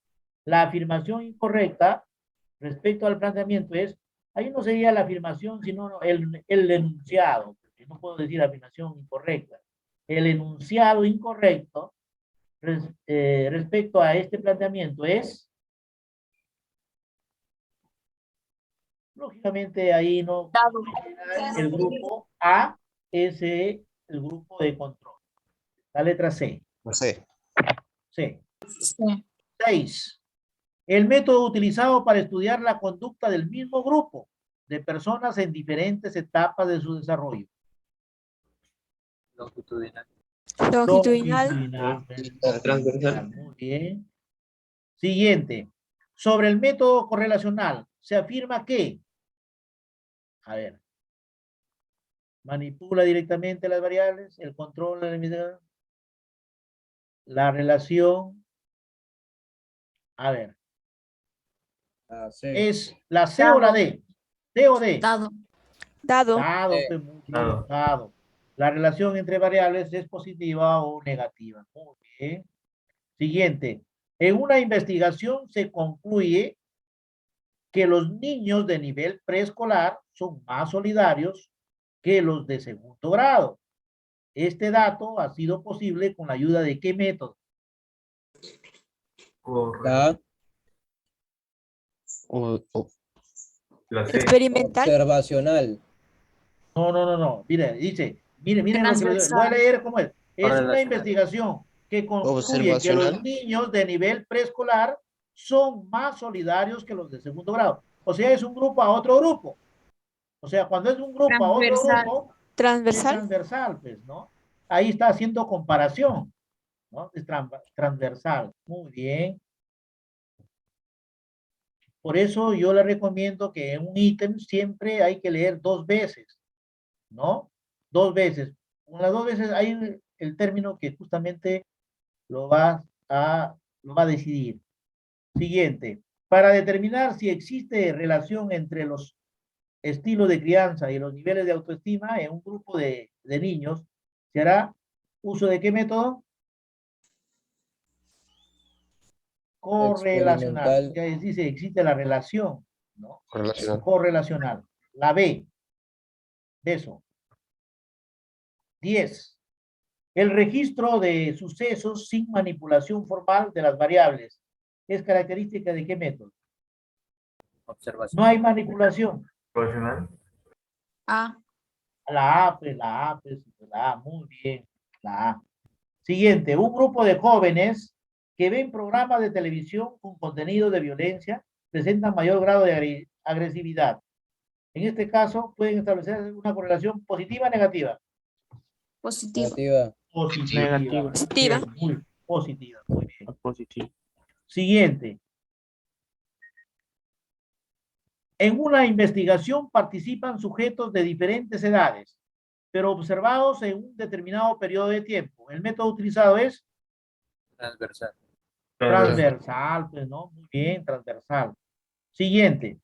La afirmación incorrecta respecto al planteamiento es, ahí no sería la afirmación, sino el enunciado. No puedo decir afirmación incorrecta. El enunciado incorrecto respecto a este planteamiento es, lógicamente ahí no, Dado. el grupo A es el grupo de control. La letra C. La C. C. Sí. 6. El método utilizado para estudiar la conducta del mismo grupo de personas en diferentes etapas de su desarrollo. Longitudinal. Longitudinal. Transversal. Muy bien. Siguiente. Sobre el método correlacional, se afirma que, a ver, manipula directamente las variables, el control de la relación. A ver, ¿es la C o la D? ¿C o D? Dado. Dado. Dado, muy bien, dado. La relación entre variables es positiva o negativa. Muy bien. Siguiente. En una investigación se concluye que los niños de nivel preescolar son más solidarios que los de segundo grado. Este dato ha sido posible con la ayuda de ¿qué método? La La C. Experimental. observacional. No. Mire, dice, miren lo que le doy. Voy a Transversal. leer cómo es. Es una Correlacional. investigación que concluye que los Observacional. niños de nivel preescolar son más solidarios que los de segundo grado. O sea, es un grupo a otro grupo. O sea, cuando es un grupo a otro Transversal. grupo, es Transversal. transversal, pues, ¿no? Ahí está haciendo comparación, ¿no? Es transversal. Muy bien. Por eso yo le recomiendo que en un ítem siempre hay que leer 2 veces, ¿no? 2 veces. Con las 2 veces hay el término que justamente lo va a decidir. Siguiente. Para determinar si existe relación entre los estilos de crianza y los niveles de autoestima en un grupo de niños, ¿se hará uso de qué método? Correlacional. Experimental. Ya dice, existe la relación, ¿no? Correlacional. Correlacional. La B. Beso. 10. El registro de sucesos sin manipulación formal de las variables es característica de qué método. Observación. No hay manipulación. Profesional. A. La A, muy bien, la A. Siguiente, un grupo de jóvenes que ven programas de televisión con contenido de violencia presentan mayor grado de agresividad. En este caso, pueden establecer una correlación positiva o negativa. Positiva. Negativa. Positiva. Negativa. Positiva. Bien, muy positiva, muy bien. Positivo. Siguiente. En una investigación participan sujetos de diferentes edades, pero observados en un determinado periodo de tiempo. El método utilizado es Transversal. transversal, pues, ¿no? Muy bien, transversal. Siguiente.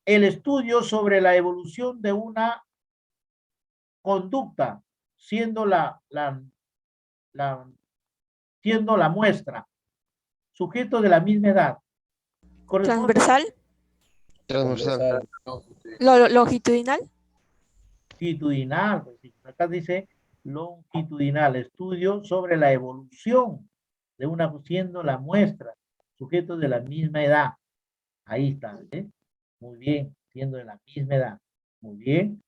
El estudio sobre la evolución de una conducta, siendo siendo la muestra, sujetos de la misma edad. Corresponde Transversal. Transversal. Longitudinal. longitudinal, pues, sí. Acá dice longitudinal, estudio sobre la evolución de una, siendo la muestra, sujetos de la misma edad. Ahí está, ¿eh? Muy bien, siendo de la misma edad. Muy bien.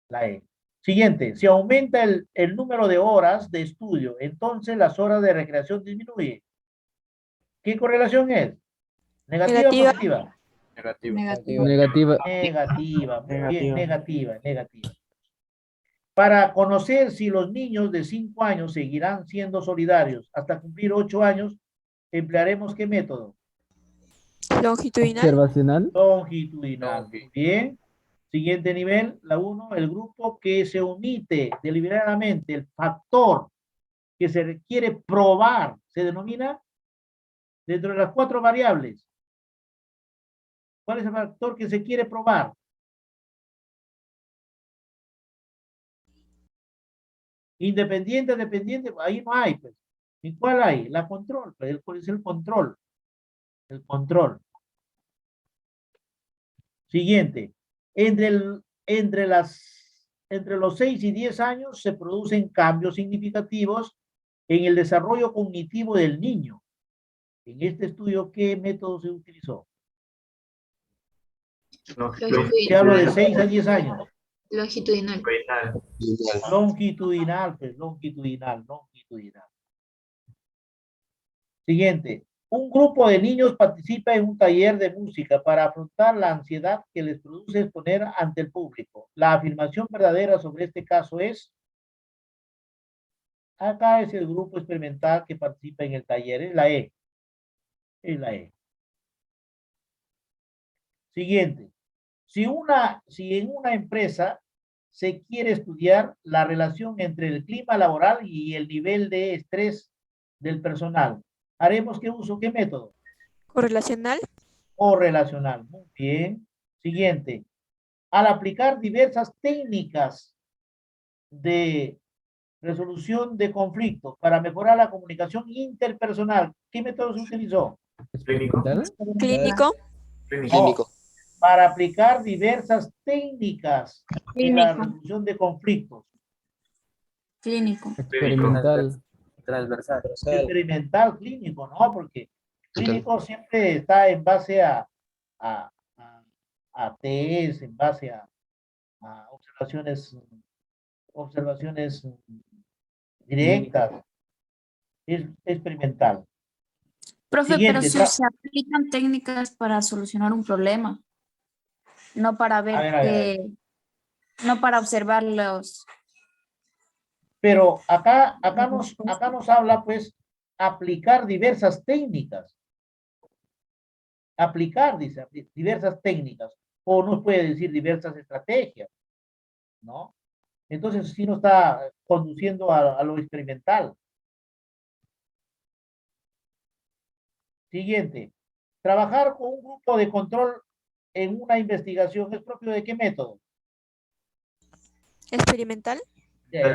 La E. Siguiente, si aumenta el número de horas de estudio, entonces las horas de recreación disminuyen. ¿Qué correlación es? ¿Negativa o Negativa. positiva? Negativa. Negativa. Negativa, muy bien, Negativa. negativa. Para conocer si los niños de 5 años seguirán siendo solidarios hasta cumplir 8 años, emplearemos ¿qué método? Longitudinal. Longitudinal. Muy bien. Siguiente nivel, la 1, el grupo que se omite deliberadamente el factor que se requiere probar, se denomina dentro de las 4 variables. ¿Cuál es el factor que se quiere probar? Independiente, dependiente, ahí no hay, pues. ¿Y cuál hay? La control, pues, es el control. El control. Siguiente. Entre los 6 y 10 años se producen cambios significativos en el desarrollo cognitivo del niño. En este estudio, ¿qué método se utilizó? Te hablo de 6 a 10 años. Longitudinal. Longitudinal, pues, longitudinal. Siguiente. Un grupo de niños participa en un taller de música para afrontar la ansiedad que les produce exponer ante el público. La afirmación verdadera sobre este caso es, acá es el grupo experimental que participa en el taller, es la E. Es la E. Siguiente. Si en una empresa se quiere estudiar la relación entre el clima laboral y el nivel de estrés del personal, ¿haremos qué uso, qué método? Correlacional. O relacional. Muy bien. Siguiente. Al aplicar diversas técnicas de resolución de conflictos para mejorar la comunicación interpersonal. ¿Qué método se utilizó? Clínico. Clínico. Clínico. Para aplicar diversas técnicas en la Clínico. resolución de conflictos. Clínico. Experimental. Transversal. Experimental, clínico, ¿no? Porque Ok. clínico siempre está en base a test, en base a observaciones directas. Es experimental. Profe, pero Siguiente, si se aplican técnicas para solucionar un problema, no para ver A ver. no para observar los... Pero acá nos habla, pues, aplicar diversas técnicas. Aplicar, dice, diversas técnicas. O nos puede decir diversas estrategias, ¿no? Entonces, sí nos está conduciendo a lo experimental. Siguiente. Trabajar con un grupo de control en una investigación es propio de qué método? Experimental.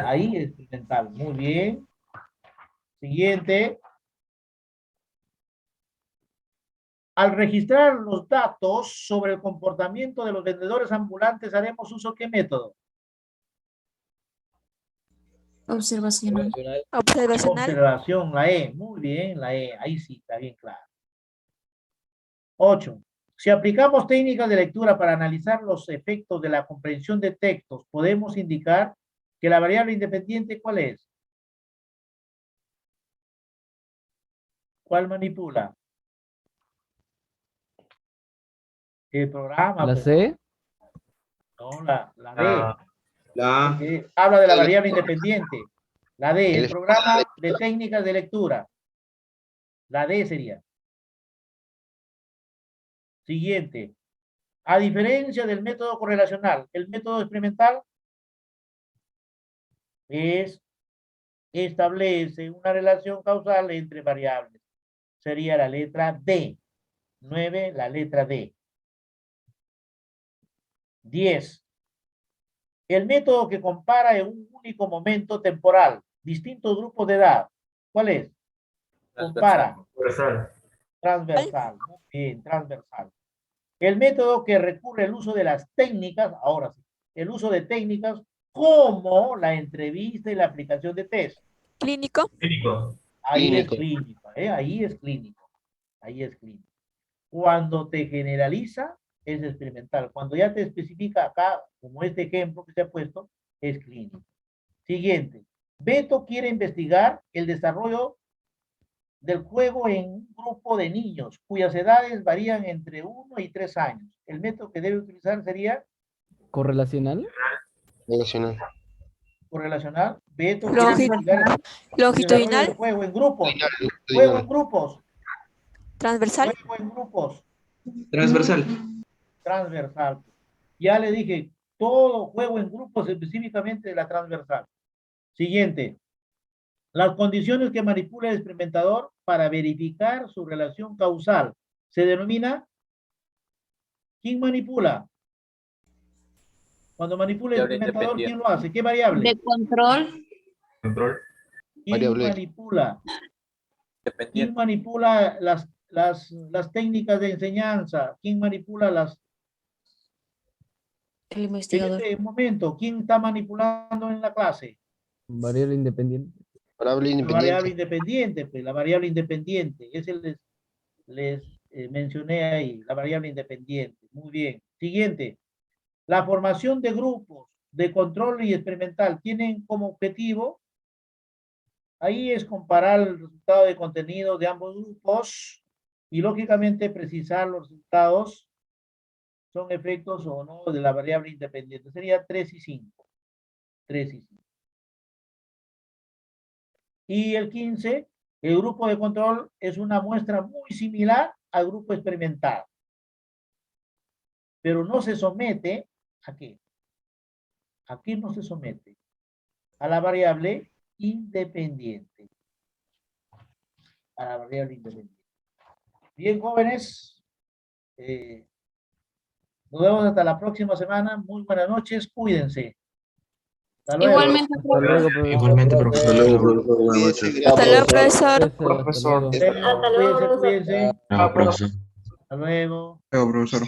Ahí experimental. Muy bien. Siguiente. Al registrar los datos sobre el comportamiento de los vendedores ambulantes, ¿haremos uso qué método? Observacional. Observacional. Observación, la E. Muy bien, la E. Ahí sí, está bien claro. 8. Si aplicamos técnicas de lectura para analizar los efectos de la comprensión de textos, podemos indicar que la variable independiente, ¿cuál es? ¿Cuál manipula? El programa. ¿La pues, C? no, la D. La Porque habla de la variable independiente. La D, el El- programa de técnicas de lectura. La D sería. Siguiente. A diferencia del método correlacional, el método experimental establece una relación causal entre variables. Sería la letra D. 9, la letra D. 10. El método que compara en un único momento temporal distintos grupos de edad. ¿Cuál es? Compara. transversal. Transversal. Muy bien, transversal. El método que recurre al uso de las técnicas, ahora sí, el uso de técnicas como la entrevista y la aplicación de test. Clínico. Clínico. Ahí es Clínico. clínico, ahí es clínico. Ahí es clínico. Cuando te generaliza, es experimental. Cuando ya te especifica acá, como este ejemplo que se ha puesto, es clínico. Siguiente. Beto quiere investigar el desarrollo del juego en un grupo de niños cuyas edades varían entre 1 y 3 años. El método que debe utilizar sería ¿Correlacional? Relacional. correlacional. Beto quiere investigar el desarrollo Longitudinal. del juego en grupos. Juego Longitudinal. en grupos. Transversal. Juego en grupos. Transversal. Transversal. Ya le dije, todo juego en grupos específicamente de la transversal. Siguiente. Las condiciones que manipula el experimentador para verificar su relación causal se denomina. ¿Quién manipula? Cuando manipula el experimentador, ¿quién lo hace? ¿Qué variable? De control. Control. ¿Quién Variable. manipula? ¿Quién manipula las técnicas de enseñanza? ¿Quién manipula El en investigador. este momento? ¿Quién está manipulando en la clase? Variable independiente. Variable La variable independiente. independiente, pues la variable independiente. Ese les mencioné ahí, la variable independiente. Muy bien. Siguiente. La formación de grupos de control y experimental tienen como objetivo, ahí es comparar el resultado de contenido de ambos grupos y lógicamente precisar los resultados son efectos o no de la variable independiente. Sería 3 y 5. 3 y 5. Y el 15, el grupo de control es una muestra muy similar al grupo experimental, pero no se somete ¿a qué? Aquí no se somete a la variable independiente. A la variable independiente. Bien, jóvenes. Nos vemos hasta la próxima semana. Muy buenas noches. Cuídense. Hasta luego. Igualmente, Hasta luego, profesor. Igualmente, profesor. Hasta luego, profesor. Profesor, hasta luego. Cuídense, cuídense. Chao, profesor. Hasta luego. Profesor.